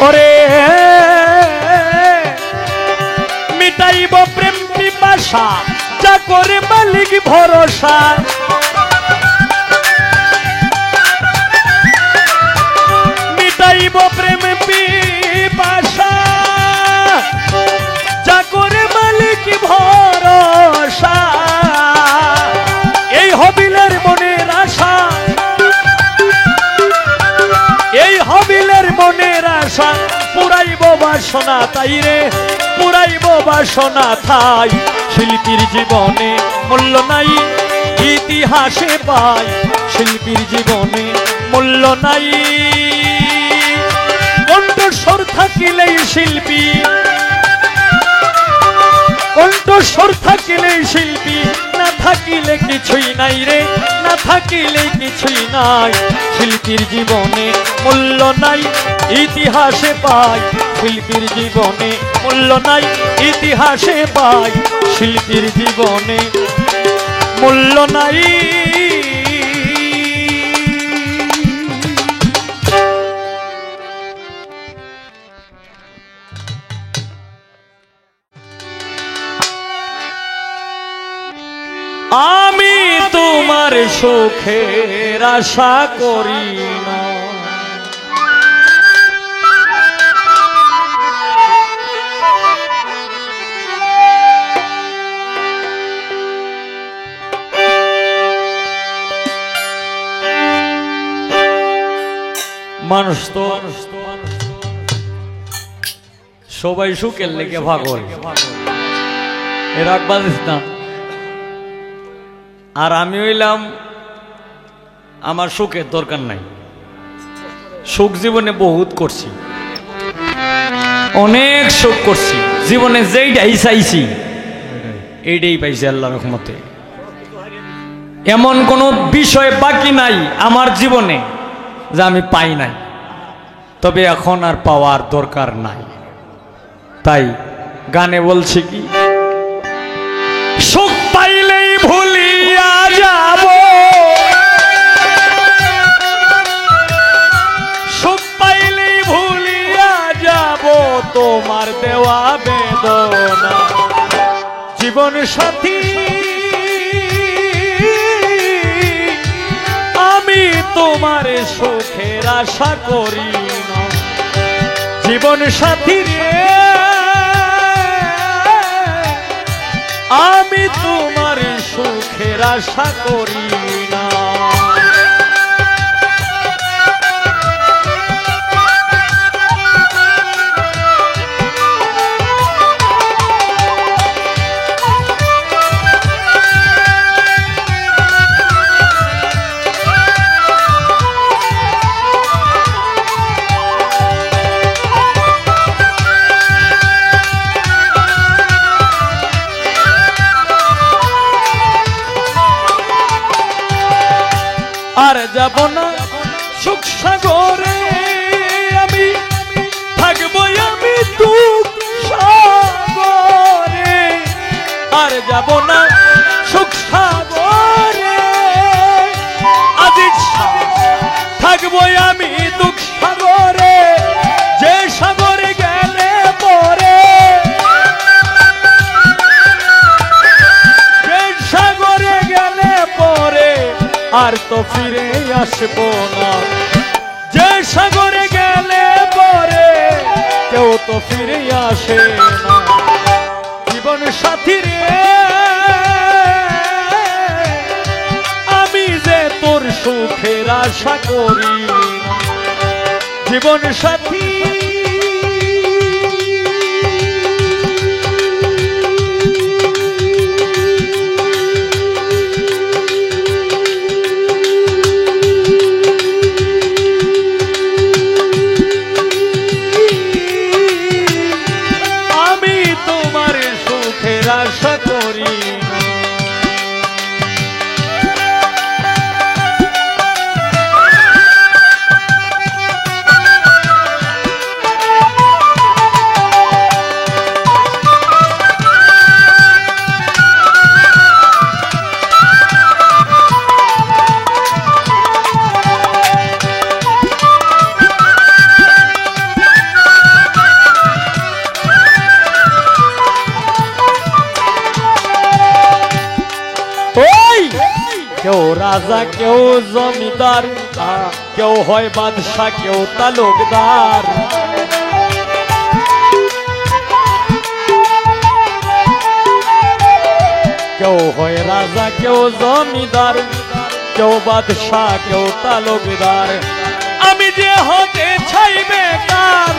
ওরে মিটাইব প্রেম পিপাসা, যা করে মালিক ভরসা। মিটাইব প্রেম পিপাসা, যা করে মালিক ভরসা। এই হবিলের মনের আশা, এই হবিলের মনের আশা। পুরাইব বাসনা তাই রে, পুরাইব বাসনা থাই। শিল্পীর জীবনে মূল্য নাই, ইতিহাসে পাই। শিল্পীর জীবনে মূল্য নাই। কণ্ঠস্বর থাকিলেই শিল্পী, কণ্ঠস্বর থাকিলেই শিল্পী। না থাকিলে কিছুই নাই রে, না থাকিলে কিছুই নাই। শিল্পীর জীবনে মূল্য নাই, ইতিহাসে পাই। শিল্পীর জীবনে মূল্য নাই, ইতিহাসে পাই। শিল্পীর জীবনে মূল্য নাই। আমি তোমার সুখের আশা করি না, মানুষ তো সবাই সুখের লেগে ভাগল, এর রাগ বাজিস না। আর আমি হইলাম আমার সুখের দরকার নাই। সুখ জীবনে বহুত করছি, অনেক সুখ করছি জীবনে। যেইটাই চাইছি এইটাই পাইছি আল্লাহর রহমতে। এমন কোনো বিষয় বাকি নাই আমার জীবনে যা আমি পাই নাই, তবে এখন আর পাওয়ার দরকার নাই। তাই গানে বলছি কি, সুখ পাইলেই ভুলিয়া যাব, সুখ পাইলেই ভুলিয়া যাব তোমার দেওয়া বেদনা। জীবন সাথী আমি তোমার সুখের আশা করি না। জীবন সাথী রে আমি তোমার সুখের আশা করি না। আর যাব না সুখ সাগরে, আমি থাকবো আমি দুঃখ সাগরে। আর যাব না সুখ সাগরে, আজ থাকবো আমি দুঃখ সাগরে। যে সাগরে গেলে পরে, যে সাগরে গেলে পরে আর তো ফিরে আসবো না। যে সাগরে গেলে পরে কেউ তো ফিরে আসে না। জীবন সাথী রে, আমি যে তোর সুখের আশা করি না। জীবন সাথী আশা করি না। কেউ রাজা, কেউ জমিদার, কেউ হয় বাদশা, কেউ তালুকদার। কেউ হয় রাজা, কেউ জমিদার, কেউ বাদশা, কেউ তালুকদার। আমি যে হতে চাই বেকার,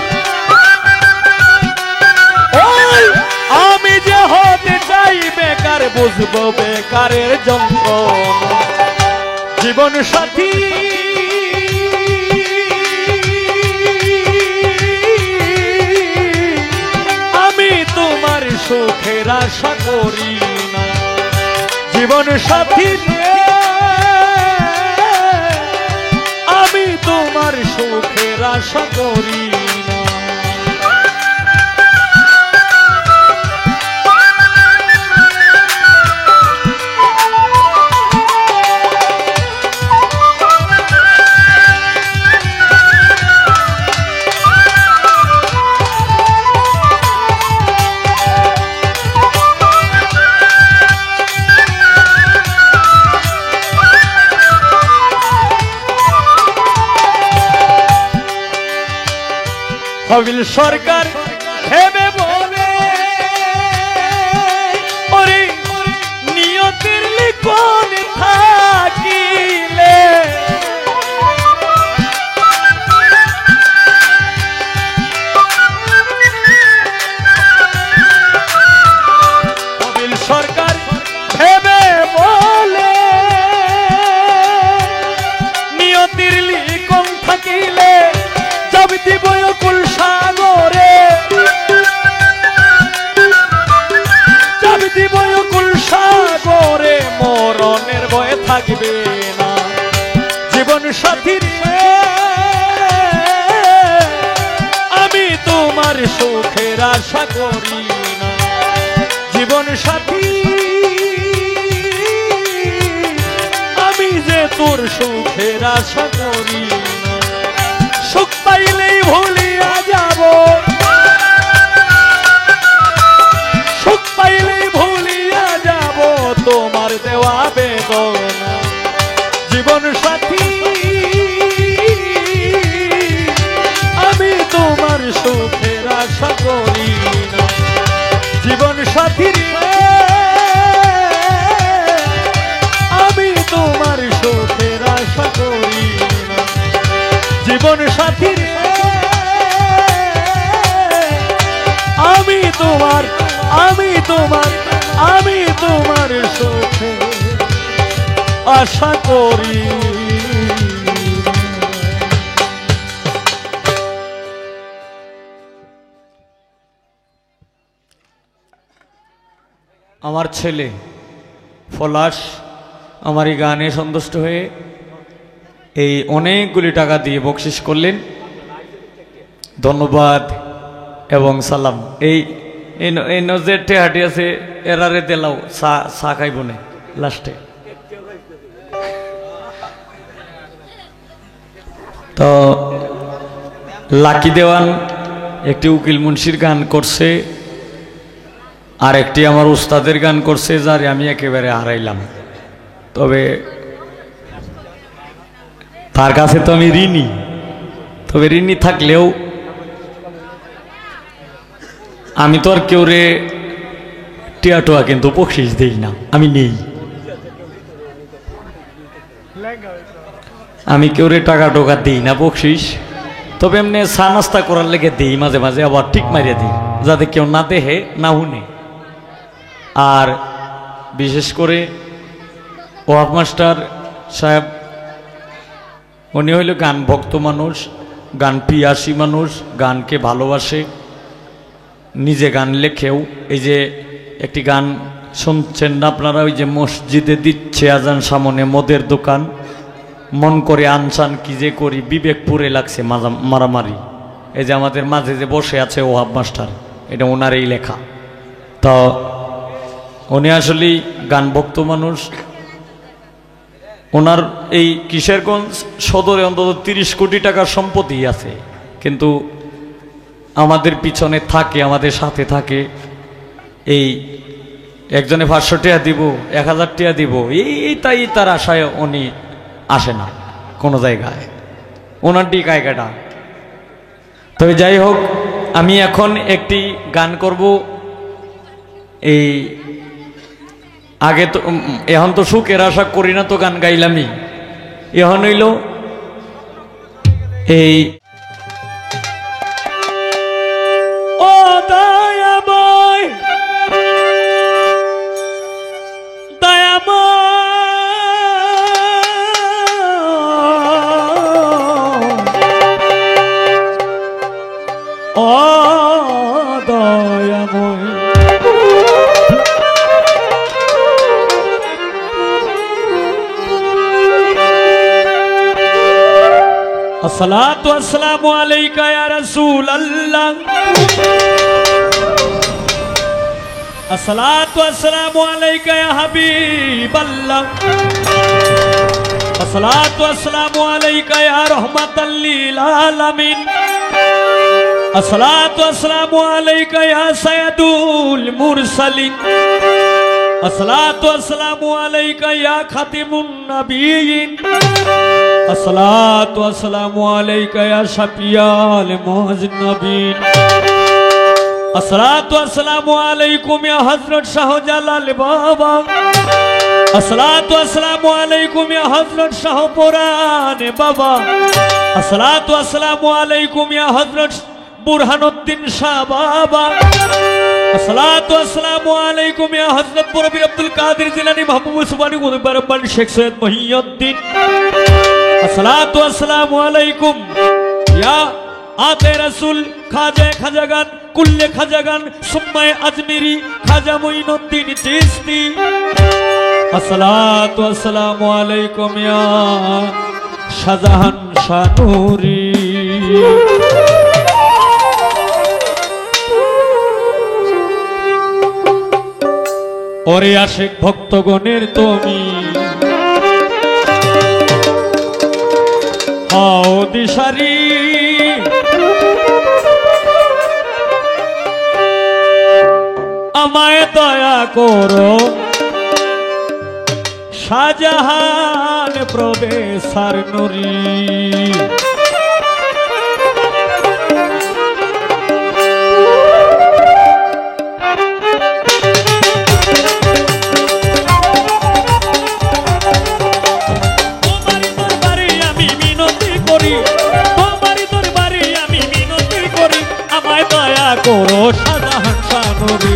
আমি যে হতে চাই বেকার, বুঝবো বেকারের যন্ত্রণা। জীবন সাথী আমি তোমার সুখের আশা করি না। জীবন সাথী আমি তোমার সুখের আশা করি না। হবিল সরকার ভেবে বলে, ওরে নিয়তির লিখন থাকিলে হবিল সরকার ভেবে বলে, নিয়তির লিখন থাকিলে যাবি দিব কুল সাগরে। যাবি দিব কুল সাগরে, মরণের ভয় থাকবে না। জীবন সাথী আমি তোমার সুখের আশা করি না। জীবন সাথী আমি যে তোর সুখের আশা করি না। সুখ পাইলেই ভুলিয়া যাব, সুখ পাইলেই ভুলিয়া যাব তোমার দেওয়া বেদনা। জীবন সাথী আমি তোমার সুখের আশা করি না। জীবন সাথী রে আমি তোমার সুখে আশা করি। আমার ছেলে পলাশ আমার এই গানে সন্তুষ্ট হয়ে এই অনেকগুলি টাকা দিয়ে বকশিস করলেন, ধন্যবাদ এবং সালাম। এই নজের টেহাটি আছে এরারে দিলাও চা খাইব না লাস্টে। তো লাকি দেওয়ান একটি উকিল মুন্সির গান করছে, আর একটি আমার উস্তাদের গান করছে, যারে আমি একেবারে হারাইলাম। তবে তার কাছে তো আমি ঋণী, তবে ঋণী থাকলেও আমি তো আর কেউ রে টিয়াটোয়া কিন্তু বকশিস দেই না, আমি নেই। আমি কেউ রে টাকা টোকা দিই না বকশিস, তবে এমনি চা নাস্তা করার লেগে দিই মাঝে মাঝে, আবার ঠিক মারিয়ে দিই যাতে কেউ না দেখে না শুনে। আর বিশেষ করে ওয়াব মাস্টার সাহেব, উনি হইল গান ভক্ত মানুষ, গান পিয়াসী মানুষ, গানকে ভালোবাসে, নিজে গান লেখেও। এই যে একটি গান শুনছেন না আপনারা, ওই যে মসজিদে দিচ্ছে আজান সামনে মদের দোকান, মন করে আনসান কি যে করি বিবেকপুরে লাগছে মারামারি। এই যে আমাদের মাঝে যে বসে আছে ওয়াব মাস্টার, এটা ওনারই লেখা। তো উনি আসলেই গান ভক্ত মানুষ। ওনার এই কিশোরগঞ্জ সদরে অন্তত 30 কোটি টাকার সম্পত্তি আছে, কিন্তু আমাদের পিছনে থাকে, আমাদের সাথে থাকে। এই একজনে 500 টাকা দিব, 1000 টাকা দিব, তাই তার আশায় উনি আসে না কোনো জায়গায়, ওনার জায়গাটা। তবে যাই হোক, আমি এখন একটি গান করব। এই আগে তো এখন তো সুখের আশা করি না, তো গান গাইলামই। এখন হইল এই ও দয়াময় ও দয়াময় আসসালাতু আসসালামু আলাইকা ইয়া রাসূলুল্লাহ, আসসালাতু আসসালামু আলাইকা ইয়া হাবিবাল্লাহ, আসসালাতু আসসালামু আলাইকা ইয়া রাহমাতাল লিল আলামিন, আসসালাতু আসসালামু আলাইকা ইয়া সাইয়্যিদুল মুরসালিন, আসসালাতু আসসালামু আলাইকা ইয়া খাতিমুন নাবিয়্যিন, আসসালাতু আসসালামু আলাইকা ইয়া শাফিয়াল মুযনিবিন, আসসালাতু আসসালামু আলাইকুম ইয়া হযরত শাহজালাল বাবা, আসসালাতু আসসালামু আলাইকুম ইয়া হযরত শাহপুরান বাবা, আসসালাতু আসসালামু আলাইকুম ইয়া হযরত বুরহানুদ্দিন শাহ বাবা, আসসালাতু আসসালামু আলাইকুম ইয়া হযরত মুরব্বি আব্দুল কাদের জিলানী মাহবুব সুবহানী কুতুব রব্বানী শেখ সৈয়দ মহিউদ্দিন, আসসালাতু আসসালামু আলাইকুম ইয়া আতে রাসূল খাজা খাজাগান কুল্লে খাজাগান সুম্মায়ে আজমিরি খাজা মুঈনুদ্দিন চিশতি, আসসালাতু আসসালামু আলাইকুম ইয়া শাহজাহান শানুরি। ওরে আশিক ভক্তগণের তুমি হও দিশারি, আমায় দয়া করো শাহজাহান প্রবেশার নুরি, করো শাহজাহান শাহ নূরি,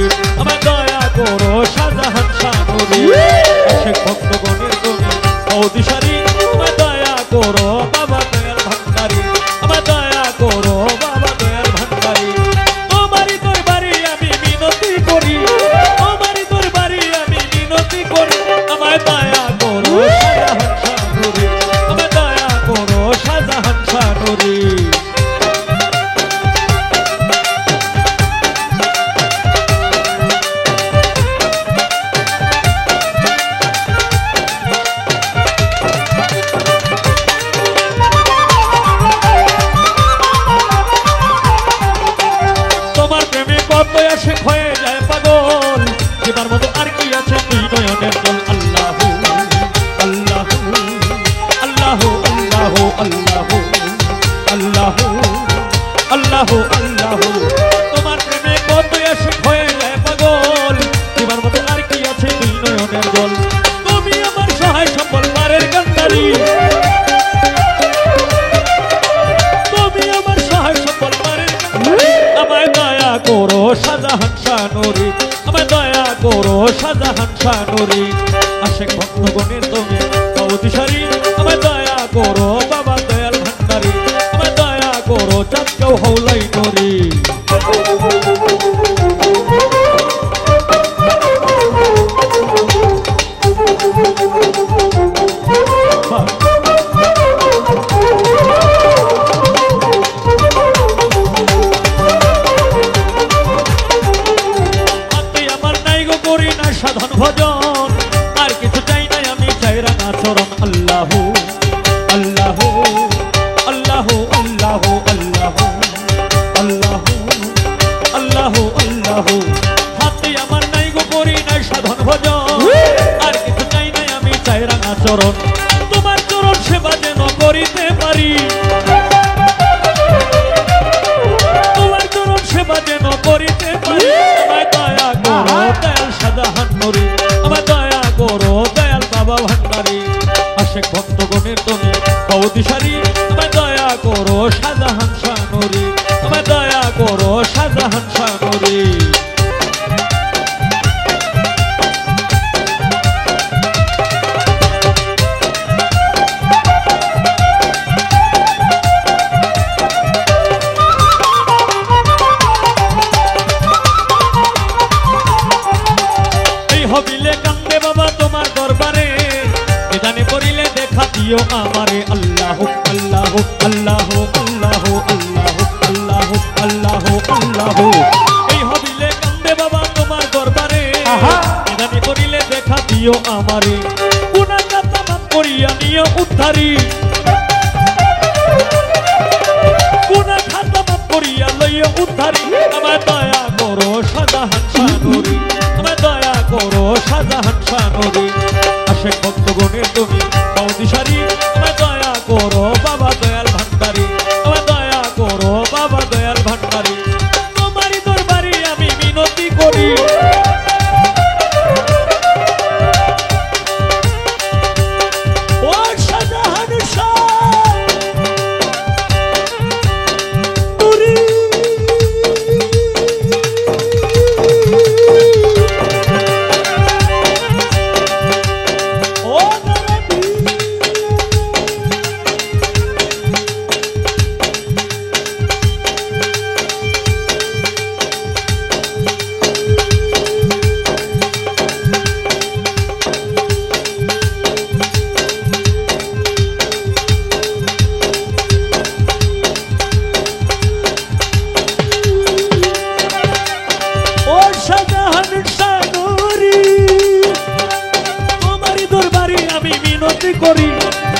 শাহজাহান শানুরি আশেক ভক্তগণের তুমি অতিশারি আমায় দয়া করো বাবা দয়াল ভান্ডারি আমায় দয়া করো চাঁদকেও হৌলাই নরি সাধন ভজন আর কিছু চাই নাই আমি চাই রাঙা চরণ আল্লাহ আল্লাহ আল্লাহ আল্লাহ আল্লাহ আল্লাহ আল্লাহ আল্লাহ হাতে আমার নাই গো করি নাই সাধন ভজন আর কিছু চাই নাই আমি চাই রাঙা চরণ তোমার চরণ সেবা যেন করিতে পারি তোমার চরণ সেবা যেন করিতে পারি আমায় দয়া করো দয়াল শাহজাহান নূরি আমায় দয়া করো দয়াল বাবা ভান্ডারি আশেক ভক্তগণের তুমি অতিশারি আমায় দয়া করো শাহজাহান শাহ নূরি আমায় দয়া করো শাহজাহান শাহ নূরি হবিলে কান্দে বাবা তোমার দরবারে এখানে করিলে দেখা দিও আমারে আল্লাহ আল্লাহ আল্লাহ আল্লাহ আল্লাহ আল্লাহ আল্লাহ আল্লাহ এই হবিলে কান্দে বাবা তোমার দরবারে এখানে করিলে দেখা দিও আমারে গুনাহ খাতা মাফ করিয়া নিও উদ্ধারি গুনাহ খাতা মাফ করিয়া লইও উদ্ধারি আমায় দয়া করো শাহজাহান শাহ নূরি আমায় দয়া করো শাহজাহান শাহ নূরি আশেক ভক্তগণের তুমি অতিশারি আমায় দয়া করো বাবা দয়াল ভান্ডারি আমায় দয়া করো বাবা দয়াল ভান্ডারি তোমারই দরবারে আমি মিনতি করি ও শাহজাহান শাহ নূরি করি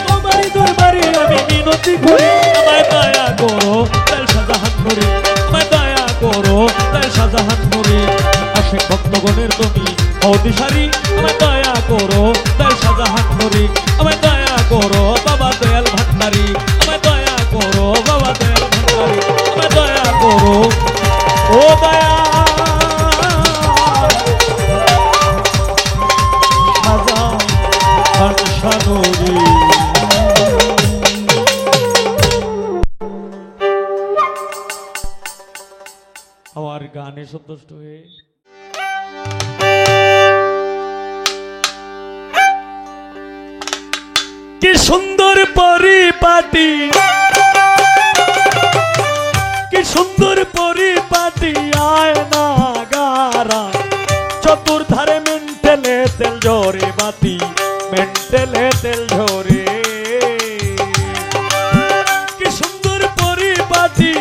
তোমার দরবারে আমি মিনতি করি আমায় দয়া করো দয়াল শাহজাহান নূরি আমায় দয়া করো দয়াল শাহজাহান নূরি আশেক ভক্তগণের তুমি অতিশারি আমায় দয়া করো দয়াল শাহজাহান নূরি আমায় দয়া করো বাবা দয়াল ভান্ডারি আমায় দয়া করো বাবা দয়াল ভান্ডারি আমায় দয়া করো ও দয়া আমার গানে সন্তুষ্ট হয়ে কি সুন্দর পরিপাটি কি সুন্দর পরিপাটি আয়না গারা চতুর্ধারে মেন্টেলে তেল ঝরে বাতি মেন্টেলে তেল ঝরে কি সুন্দর পরিপাটি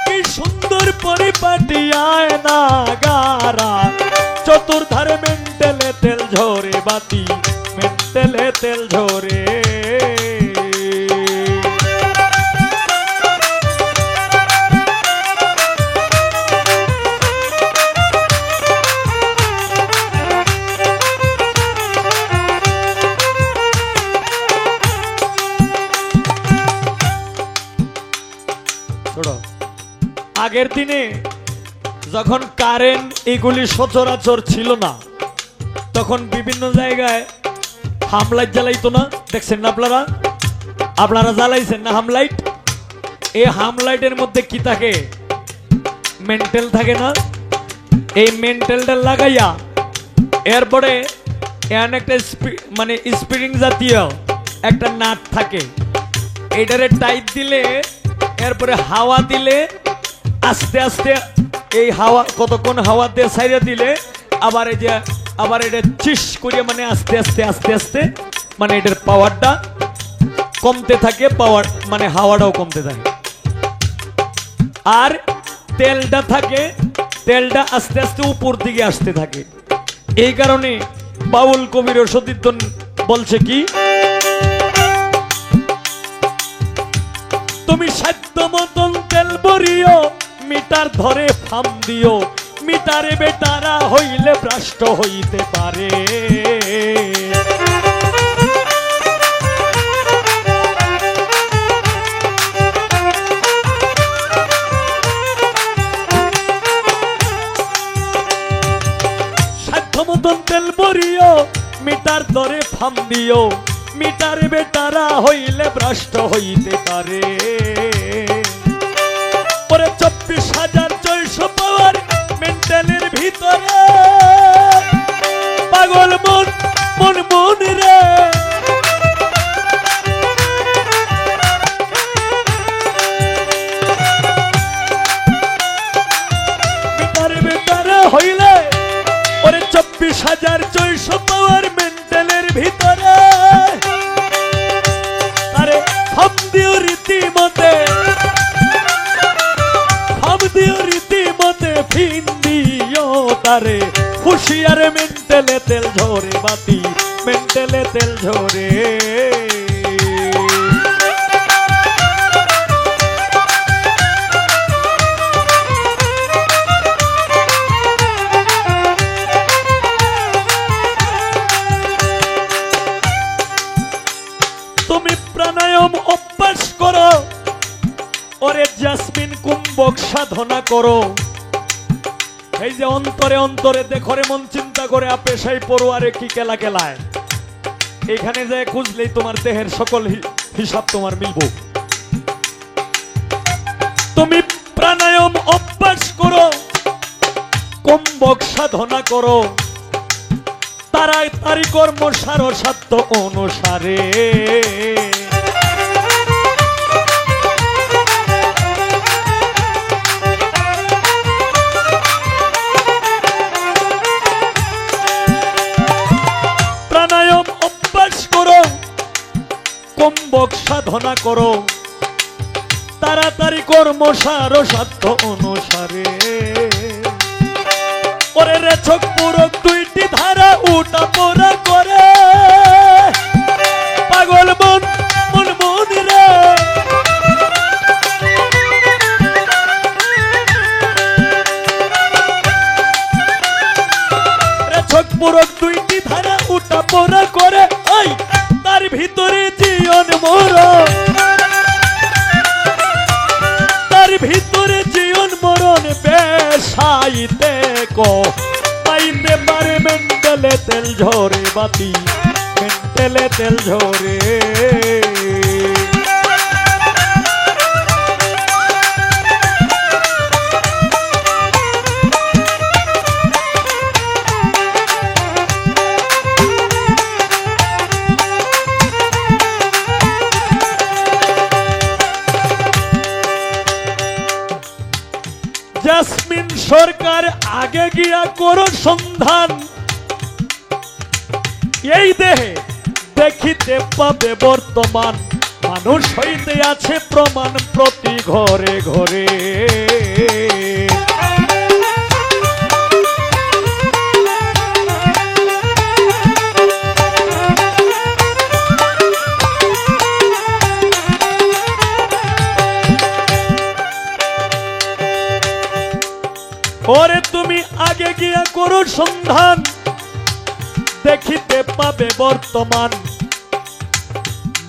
কি সুন্দর পরিপাটি আয়না গারা চতুর্ধারে মেন্টেলে তেল ঝরে বাতি মেন্টেলে তেল ঝরে আগের দিনে যখন কারেন্ট এগুলি সচরাচর ছিল না তখন বিভিন্ন জায়গায় হামলাইট জ্বালাইতো না দেখছেন না আপনারা আপনারা জ্বালাইছেন না হামলাইট এই হামলাইটের মধ্যে কি থাকে মেন্টেল থাকে না এই মেন্টালটা লাগাইয়া এরপরে এখানে একটা মানে স্প্রিং জাতীয় একটা নাট থাকে, এটারে টাইট দিলে এরপরে হাওয়া দিলে আস্তে আস্তে এই হাওয়া কতক্ষণ হাওয়া দিয়ে ছাইড়া দিলে আবার এই যে আবার এটা চিস করে মানে আস্তে আস্তে আস্তে আস্তে মানে এটার পাওয়ারটা কমতে থাকে, পাওয়ার মানে হাওয়াটাও কমতে থাকে। আর তেলটা থাকে, তেলটা আস্তে আস্তে উপর দিকে আসতে থাকে। এই কারণে বাউল কবির সতীর্থন বলছে কি, তুমি সাধ্য মতন তেল ভরিও, মিটার ধরে ফাম দিও, মিটারে বেটারা হইলে ভ্রষ্ট হইতে পারে। সাধ্য মতন তেল ভরিও, মিটার ধরে ফাম দিও, মিটারে বেটারা হইলে ভ্রষ্ট হইতে পারে। পরে 24,400 পাওয়ার মেন্টালের ভিতরে পাগল মন মন মন রে, মিটারে বেটারা হইলে পরে 24,400 পাওয়ার মেন্টালের ভিতরে আরে হাম দিও রীতিমতে, হাম দিও রীতিমতে ফিন দিও তারে, হুশিয়ার মেন্টালে তেল ঝরে বাতি, মেন্টালে তেল ঝরে। তুমি প্রাণায়াম অভ্যাস করো, ওরে জাসমিন কুম্ভক সাধনা করো। এই যে অন্তরে অন্তরে দেখরে মন চিন্তা করে পেশাই পড়ুয়ারে কি কেলা কেলায়, এখানে যে খুঁজলেই তোমার দেহের সকল হিসাব তোমার মিলব। তুমি প্রাণায়াম অভ্যাস করো, কুম্ভক সাধনা করো, তারাই তারি কর্ম সার সাধ্য অনুসারে। প্রাণায়াম অভ্যাস করো, কুম্ভক সাধনা করো, তাড়াতাড়ি কর্ম সার সাধ্য অনুসারে। ওরে রেছক পুরক দুইটি ধারা উঠা পড়া করে, পাগল মন মন মন রে, রেছক পুরক দুইটি ধারা উঠা পড়া করে, এই তার ভিতরে জীবন মরণ, তার ভিতরে জীবন মরণ বেশাইতে কো পাইতে পারে মেন্টালে তেল ঝরে বাতি, মেন্টালে তেল ঝরে। জাসমিন সরকার আগে গিয়া করো সন্ধান, এই দেহে দেখিতে পাবে বর্তমান, মানুষ হইতে আছে প্রমাণ প্রতি ঘরে ঘরে। ওরে তুমি আগে গিয়া করো সন্ধান, দেখিতে পাবে বর্তমান,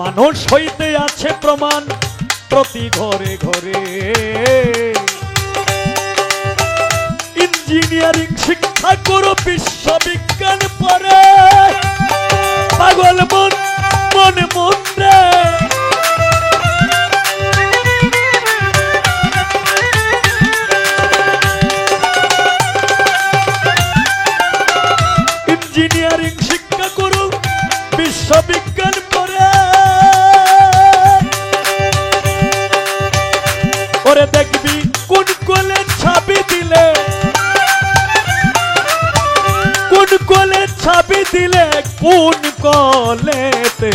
মানুষ হইতে আছে প্রমাণ প্রতি ঘরে ঘরে। ইঞ্জিনিয়ারিং শিক্ষা করো, বিশ্ববিজ্ঞান পড়ে, পাগল মন মন মন রে, বিশ্ববিজ্ঞান পড়ে ওরে দেখবি কোন কোলে ছাবি দিলে কোন কলেতে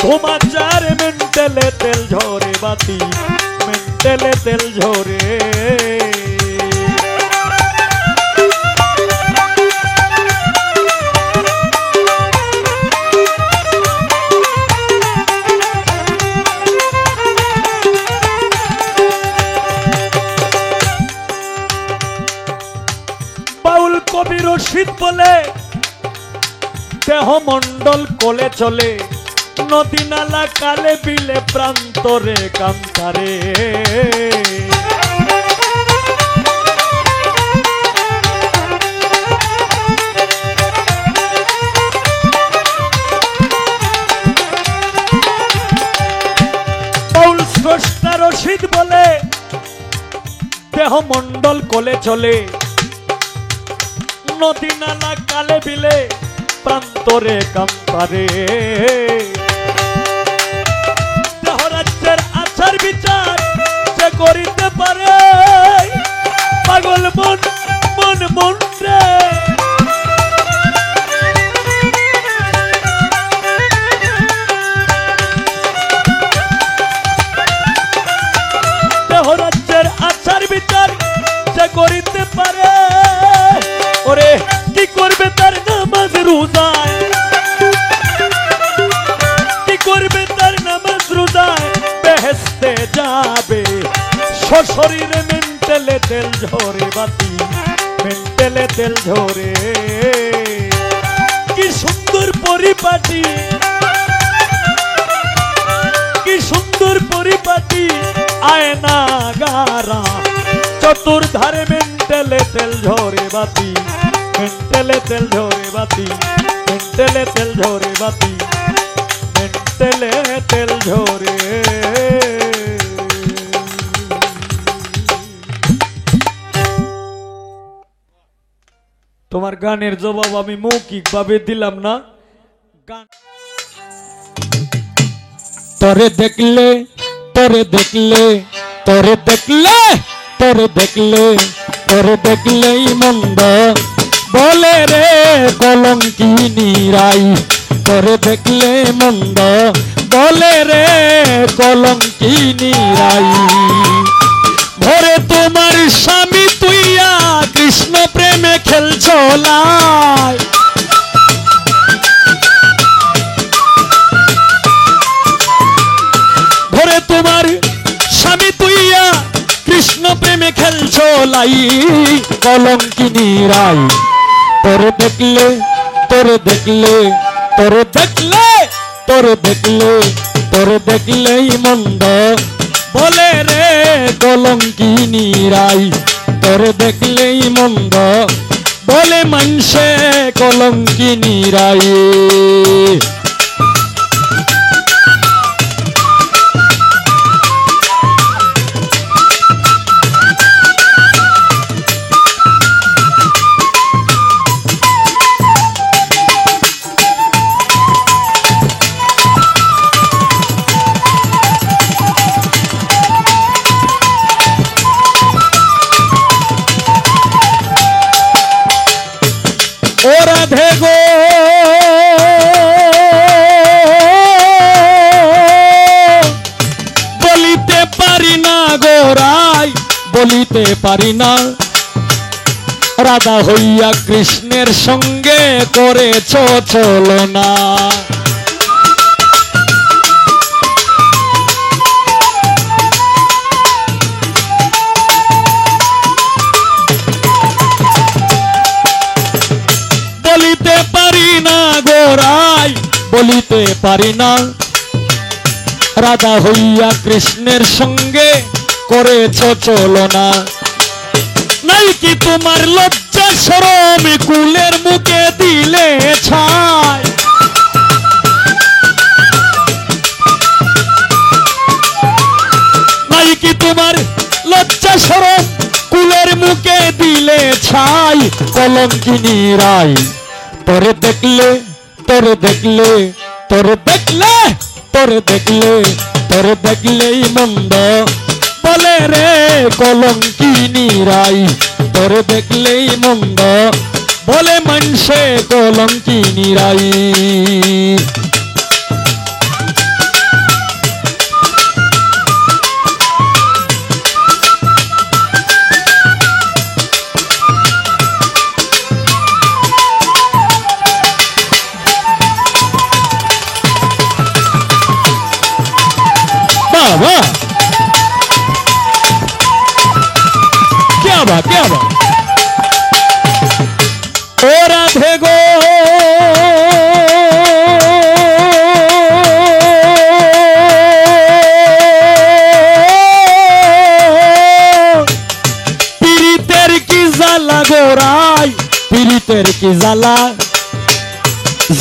ধোমা চার মেন্টেলে তেল ঝরে বাতি মেন্টেলে তেল ঝরে বাউল কবি রশিদ বলে দেহ মন্ডল কোলে চলে নদী নালা কালে বিলে প্রান্তরে কান্তারে বাউল স্রষ্টা রশিদ বলে দেহ মন্ডল কোলে চলে নদী নালা কালে বিলে প্রান্তরে কান্তারে দেহ রাজ্যের আচার বিচার যে করিতে পারে পাগল মন মন মন রে দেহ রাজ্যের আচার বিচার যে করিতে পারে ওরে কি করবে তার নামাজ রোজায় কি করবে তার নামাজ রোজায় বেহেশতে যাবে শরীরে মেন্টেলে তেল ঝরে বাতি মেন্টেলে তেল ঝরে কি সুন্দর পরিপাটি কি সুন্দর পরিপাটি আয়না গারা চতুর্ধারে মেন্টেলে তেল ঝরে বাতি মেন্টেলে তেল ঝরে বাতি মেন্টেলে তেল ঝরে বাতি মেন্টেলে তেল ঝরে তোমার গানের জবাব আমি মৌখিক ভাবে দিলাম না গান তোরে দেখলে তোরে দেখলে তোরে দেখলে তোরে দেখলে তোরে দেখলেই মন্দ বলে রে কলঙ্কিনী রাই তোরে দেখলে মন্দ বলে রে কলঙ্কিনী রাই ভরে তোমার স্বামী তুইয়া কৃষ্ণ প্রেমে খেলছো লাই ভরে তোমার স্বামী তুইয়া কৃষ্ণ প্রেমে খেলছো লাই কলঙ্কিনী রাই তোরে দেখলে তোরে দেখলে তোরে দেখলে তোরে দেখলে তোরে দেখলেই মন্দ বলে রে কলঙ্কিনী রাই তোরে দেখলেই মন্দ বলে মানসে কলঙ্কিনী রাই রাধে গো বলিতে পারি না গো রাই বলিতে পারি না রাধা হইয়া কৃষ্ণের সঙ্গে করেছ চলনা বলিতে পারি না গোরাই বলিতে পারি না রাধা হইয়া কৃষ্ণের সঙ্গে করেছ চলনা নাই কি তোমার লজ্জা শরম কুলের মুখে দিলে ছাই নাই কি তোমার লজ্জা শরম কুলের মুখে দিলে ছাই কলঙ্কিনী রাই তোরে দেখলে তোরে দেখলে তোর দেখলেই মন্দ বলে রে কলঙ্কিনী রাই, তোর দেখলেই মন্দ বলে মানুষে কলঙ্কিনী রাই। वाह क्या बात ओ राधे गो पीड़ितेर की জ্বালা গোরাই पीड़ितेर की জ্বালা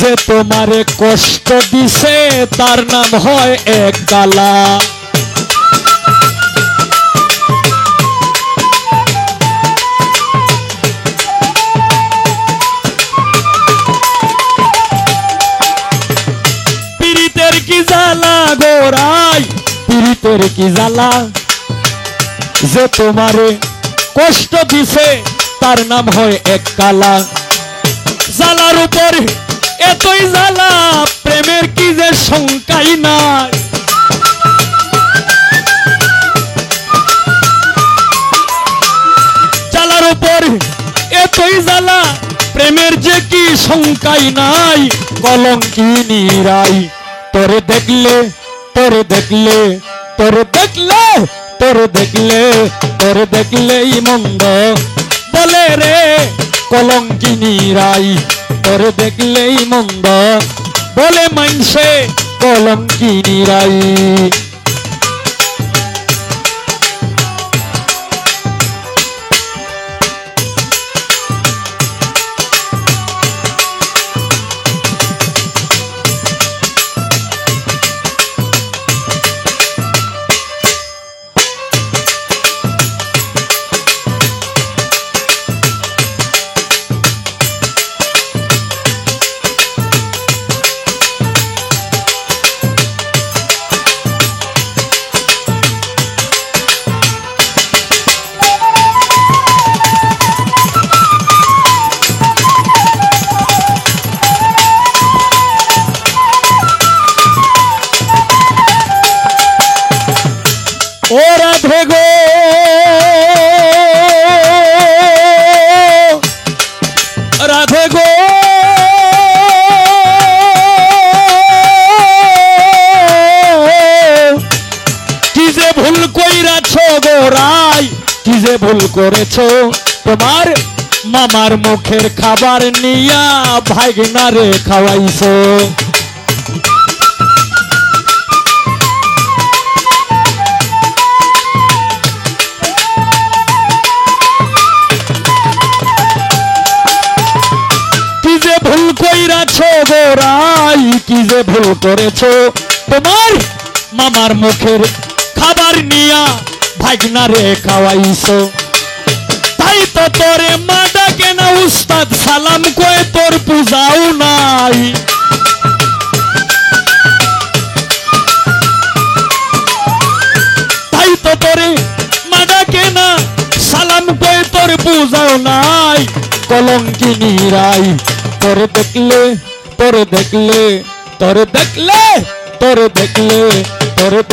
যে তোমারে কষ্ট দিছে তার নাম হয় এক কালা। পীড়িতের কি জ্বালা গোরাই পীড়িতের কি জ্বালা যে তোমারে কষ্ট দিছে তার নাম হয় এক কালা। জ্বালার উপর এতই জ্বালা প্রেমের কি যে শঙ্কাই নাই। জ্বালার উপর এতই জ্বালা প্রেমের যে কি শঙ্কাই নাই। কলঙ্কিনী রাই তোরে দেখলে দেখলেই মন্দ বলে রে কলঙ্কিনী রাই, তোর দেখলেই মন্দ বলে মানসে কলঙ্কিনী রাই। ओ राधे गो राधे गो কি যে ভুল কইরাছো গো রাই, কি যে ভুল করেছো তোমার মামার মুখের খাবার নিয়া ভাগনারে খাওয়াইছো। ভুল কইরাছো গোরাই কি যে ভুল করেছো তোমার মামার মুখের খাবার নিয়া ভাগনারে খাওয়াইছো। তাই তো তোরে মা ডাকে না উস্তাদ সালাম কয়ে তোর পূজাও নাই। তাই তো তোরে মা ডাকে না সালাম কয়ে তোর পূজাও নাই। কলঙ্কিনী রাই তোরে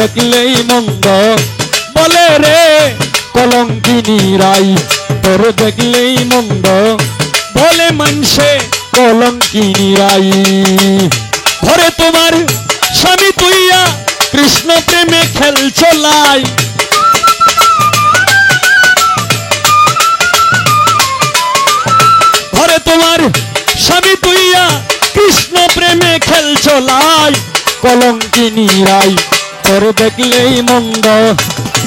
দেখলেই মন্দ বলে রে কলঙ্কিনী রাই, তোরে দেখলেই মন্দ বলে মানসে কলঙ্কিনী রাই। ঘরে তোমার স্বামী তুইয়া কৃষ্ণ প্রেমে খেলছো লাই। ঘরে তোমার স্বামী তুইয়া কৃষ্ণ প্রেমে খেলছো লাই। কলঙ্কিনী রাই তোরে দেখলেই মন্দ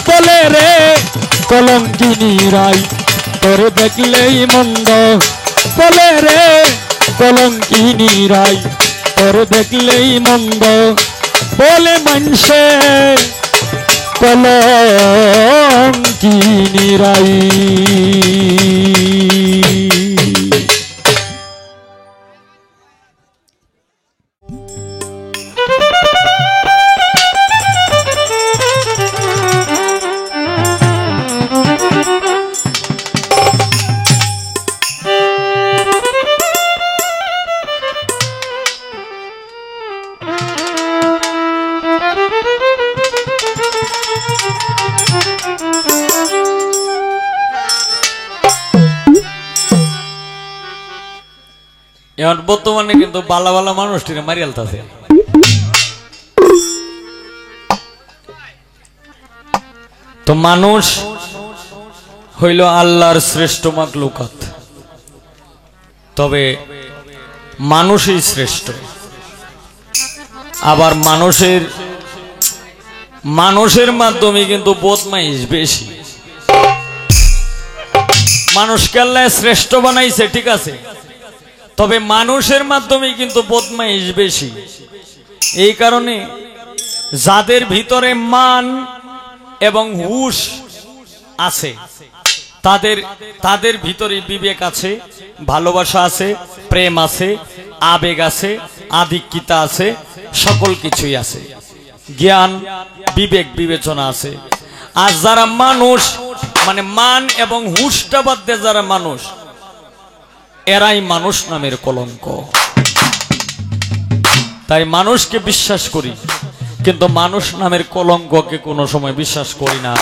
বলে রে কলঙ্কিনী রাই, তোরে দেখলেই মন্দ বলে রে কলঙ্কিনী রাই, তোরে দেখলেই মন্দ বলে মানসে কলঙ্কিনী রাই। এখন বর্তমানে কিন্তু বালা বালা মানুষটিরে মারি আলতাছে। তো মানুষ হইল আল্লাহর শ্রেষ্ঠ মাখলুকাত, তবে মানুষই শ্রেষ্ঠ। আবার মানুষের মাধ্যমে কিন্তু বদমাইশ বেশি। মানুষকে আল্লাহ শ্রেষ্ঠ বানাইছে ঠিক আছে, তবে মানুষের মাধ্যমে কিন্তু বদমাইশ বেশি। এই কারণে যাদের ভিতরে মান এবং হুশ আছে, তাদের ভিতরে বিবেক আছে, ভালোবাসা আছে, প্রেম আছে, আবেগ আছে, আধিক্যতা আছে, সকল কিছুই আছে, জ্ঞান বিবেক বিবেচনা আছে। আর যারা মানুষ মানে মান এবং হুশটা বাদ দিয়ে যারা মানুষ, এরাই মানুষ নামের কলঙ্ক। তাই মানুষকে বিশ্বাস করি, কিন্তু মানুষ নামের কলঙ্ককে কোনো সময় বিশ্বাস করি না।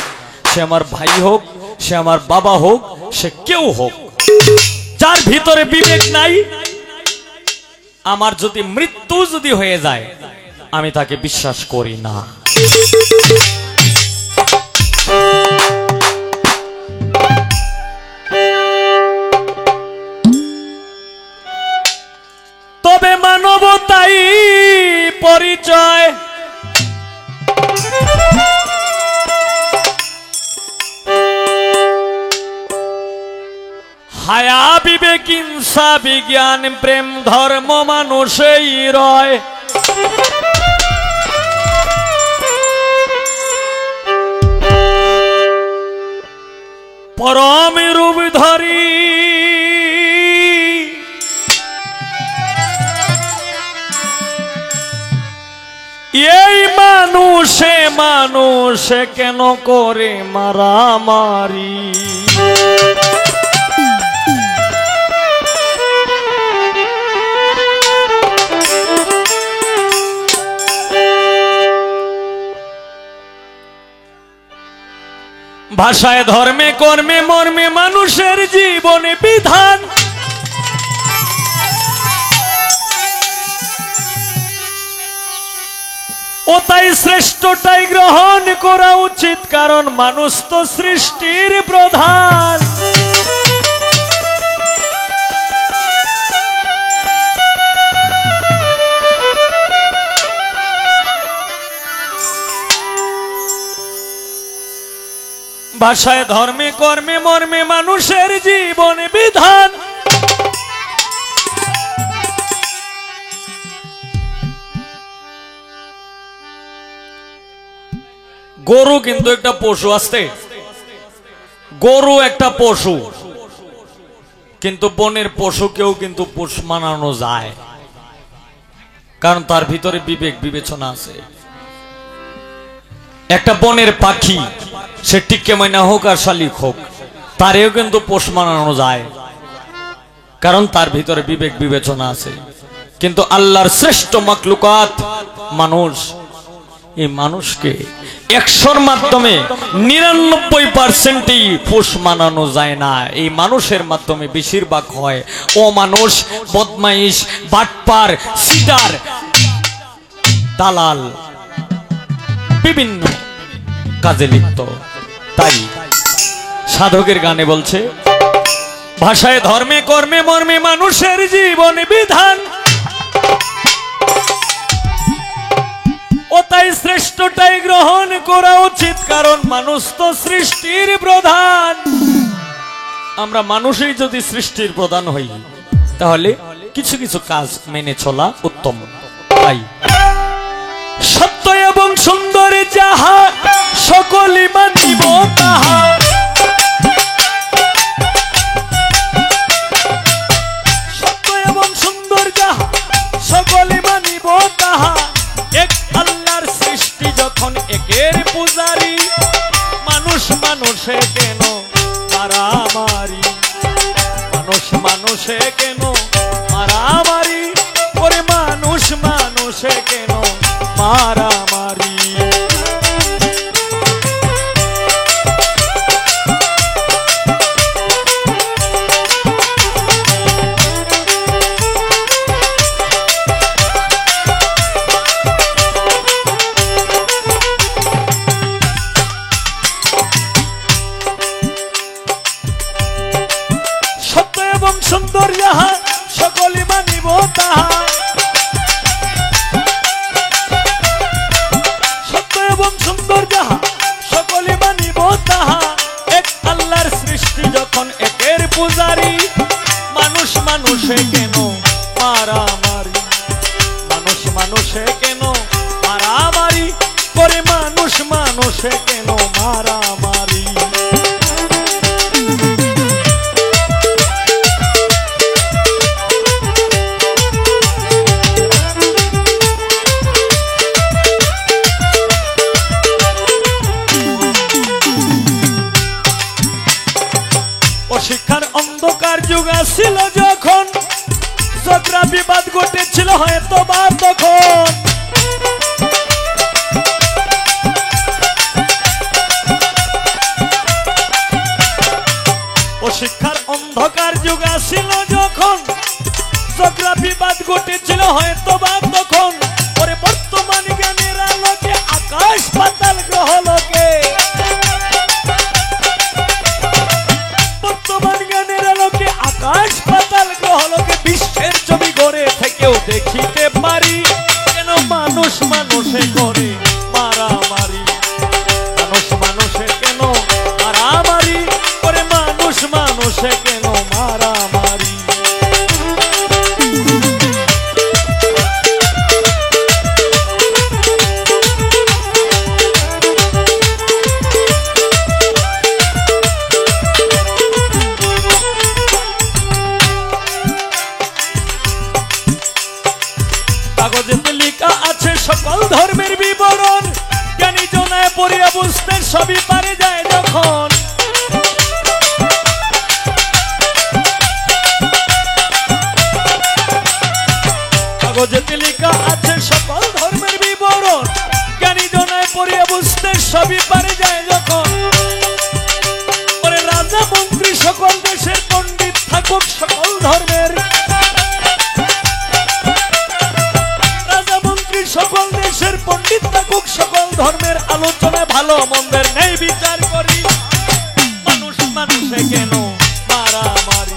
সে আমার ভাই হোক, সে আমার বাবা হোক, সে কেউ হোক, যার ভিতরে বিবেক নাই, আমার যদি মৃত্যু যদি হয়ে যায়, আমি তাকে বিশ্বাস করি না। তবে মানবতাই পরিচয়, হায়া বিবেক হিংসা বিজ্ঞান প্রেম ধর্ম মানুষই রয়। পরম রূপ ধরি এই মানুষে কেন করে মারামারি। ভাষায় ধর্মে কর্মে মর্মে মানুষের জীবনে বিধান। ও তাই শ্রেষ্ঠটাই গ্রহণ করা উচিত, কারণ মানুষ তো সৃষ্টির প্রধান। ভাষায় ধর্মে কর্মে মর্মে মানুষের জীবনে বিধান। গরু কিন্তু একটা পশু আসতে, গরু একটা পশু, কিন্তু বনের পশুকেও কিন্তু পোষ মানানো যায়, কারণ তার ভিতরে বিবেক বিবেচনা আছে। একটা বনের পাখি, সে টিকে মাইনা হোক আর শালিক হোক, তারেও কিন্তু পোষ মানানো যায়, কারণ তার ভিতরে বিবেক বিবেচনা আছে। কিন্তু আল্লাহর শ্রেষ্ঠ মাখলুকাত মানুষ, এই মানুষকে 100-র মাধ্যমে 99%ই পোষ মানানো যায় না। এই মানুষের মাধ্যমে বেশিরভাগ হয় ও মানুষ, বদমাইশ, বাটপার, সিটার, দালাল, বিভিন্ন কাজে লিপ্ত। তাই সাধকের গানে বলছে, ভাষায় ধর্মে কর্মে মর্মে মানুষের জীবনে বিধান। ও তাই শ্রেষ্ঠটাই গ্রহণ করা উচিত, কারণ মানুষ তো সৃষ্টির প্রধান। আমরা মানুষই যদি সৃষ্টির প্রধান হই, তাহলে কিছু কিছু কাজ মেনে চলা উত্তম। তাই সত্য এবং সুন্দর যাহা সকলই মানিব তাহা, সত্য এবং সুন্দর যাহা সকলই মানিব তাহা। এক আল্লাহর সৃষ্টি যখন একের পূজারি, মানুষ মানুষে কেন মারামারি, মানুষ মানুষে কেন মারামারি, ওরে মানুষ মানুষে কেন মারামারি। মানুষে কেন মারামারি করে, মানুষ মানুষে কেন মারামারি। অশিক্ষার অন্ধকার যুগ আসছিল যখন, ঝগড়া বিবাদ ঘটেছিল হয়তো বা তখন। অশিক্ষার অন্ধকার যুগ আসছিল যখন, ঝগড়া বিবাদ ঘটেছিল হয়তো বা তখন। পরে বর্তমান জ্ঞানের আলোকে আকাশ পাতাল গ্রহ লোকে, বর্তমান জ্ঞানের আলোকে আকাশ পাতাল গ্রহ লোকে বিশ্বের ছবি গড়ে থেকেও দেখিতে পারি, কেন মানুষ মানুষে করে মারামারি। মানুষ মানুষে কেন মারামারি করে, মানুষ মানুষে কেন মারামারি। কাগজেতে লেখা আছে সকল ধর্মের বিবরণ, জ্ঞানী জনায় পড়িয়া বুঝতে সবই পারে যায় যখন। কাগজেতে লেখা আছে সকল ধর্মের বিবরণ, জ্ঞানী জনায় পড়িয়া বুঝতে সবই পারে যায় যখন। পরে রাজা মন্ত্রী সকল দেশের পণ্ডিত থাকুক সকল ধর্মের, সকল দেশের পণ্ডিত থাকুক সকল ধর্মের, আলোচনায় ভালো মন্দের নেই বিচার করি। মানুষ মানুষে কেন মারামারি,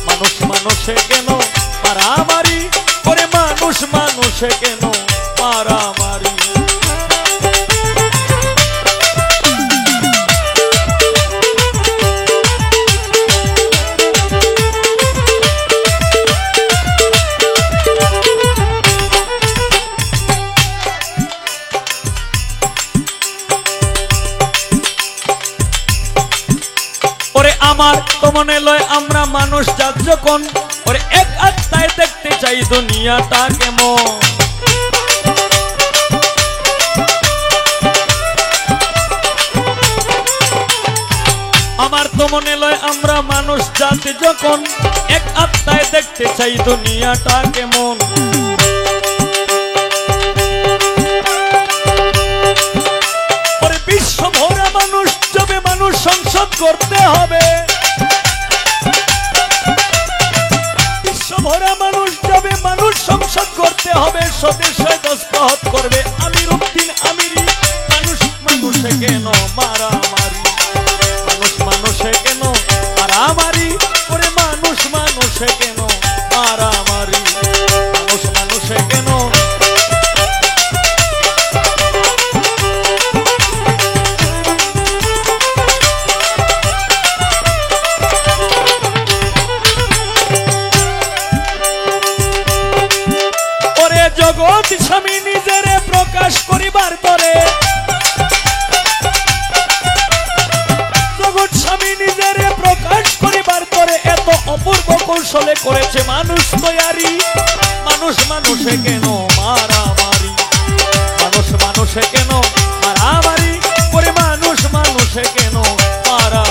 মানুষ মানুষে কেন মারামারি করে, মানুষ মানুষে কেন মারামারি। আমার তো মনে লয় আমরা মানুষ জাত যখন, ওরে এক আত্মায় দেখতে চাই দুনিয়াটা কেমন। আমার তো মনে লয় আমরা মানুষ জাত যখন, এক আত্মায় দেখতে চাই দুনিয়াটা কেমন। ওরে বিশ্ব ভরা মানুষ যবে মানুষ সংসদ করতে হবে, বিশ্বভরা মানুষ যাবে মানুষ সংসদ করতে হবে, স্বদেশে দস্তখত করবে আমির উদ্দিন আমিরি। মানুষ মানুষে কেন মারামারি, মানুষ মানুষে কেন মারামারি করে, মানুষ মানুষে কেন মারামারি, মানুষ মানুষে কেন। জগৎ স্বামী নিজের প্রকাশ করিবার পরে, জগৎ স্বামী নিজের প্রকাশ করিবার পরে এত অপূর্ব কৌশলে করেছে মানুষ তৈয়ারি। মানুষ মানুষে কেন মারামারি, মানুষ মানুষে কেন মারামারি করে, মানুষ মানুষে কেন মারামারি।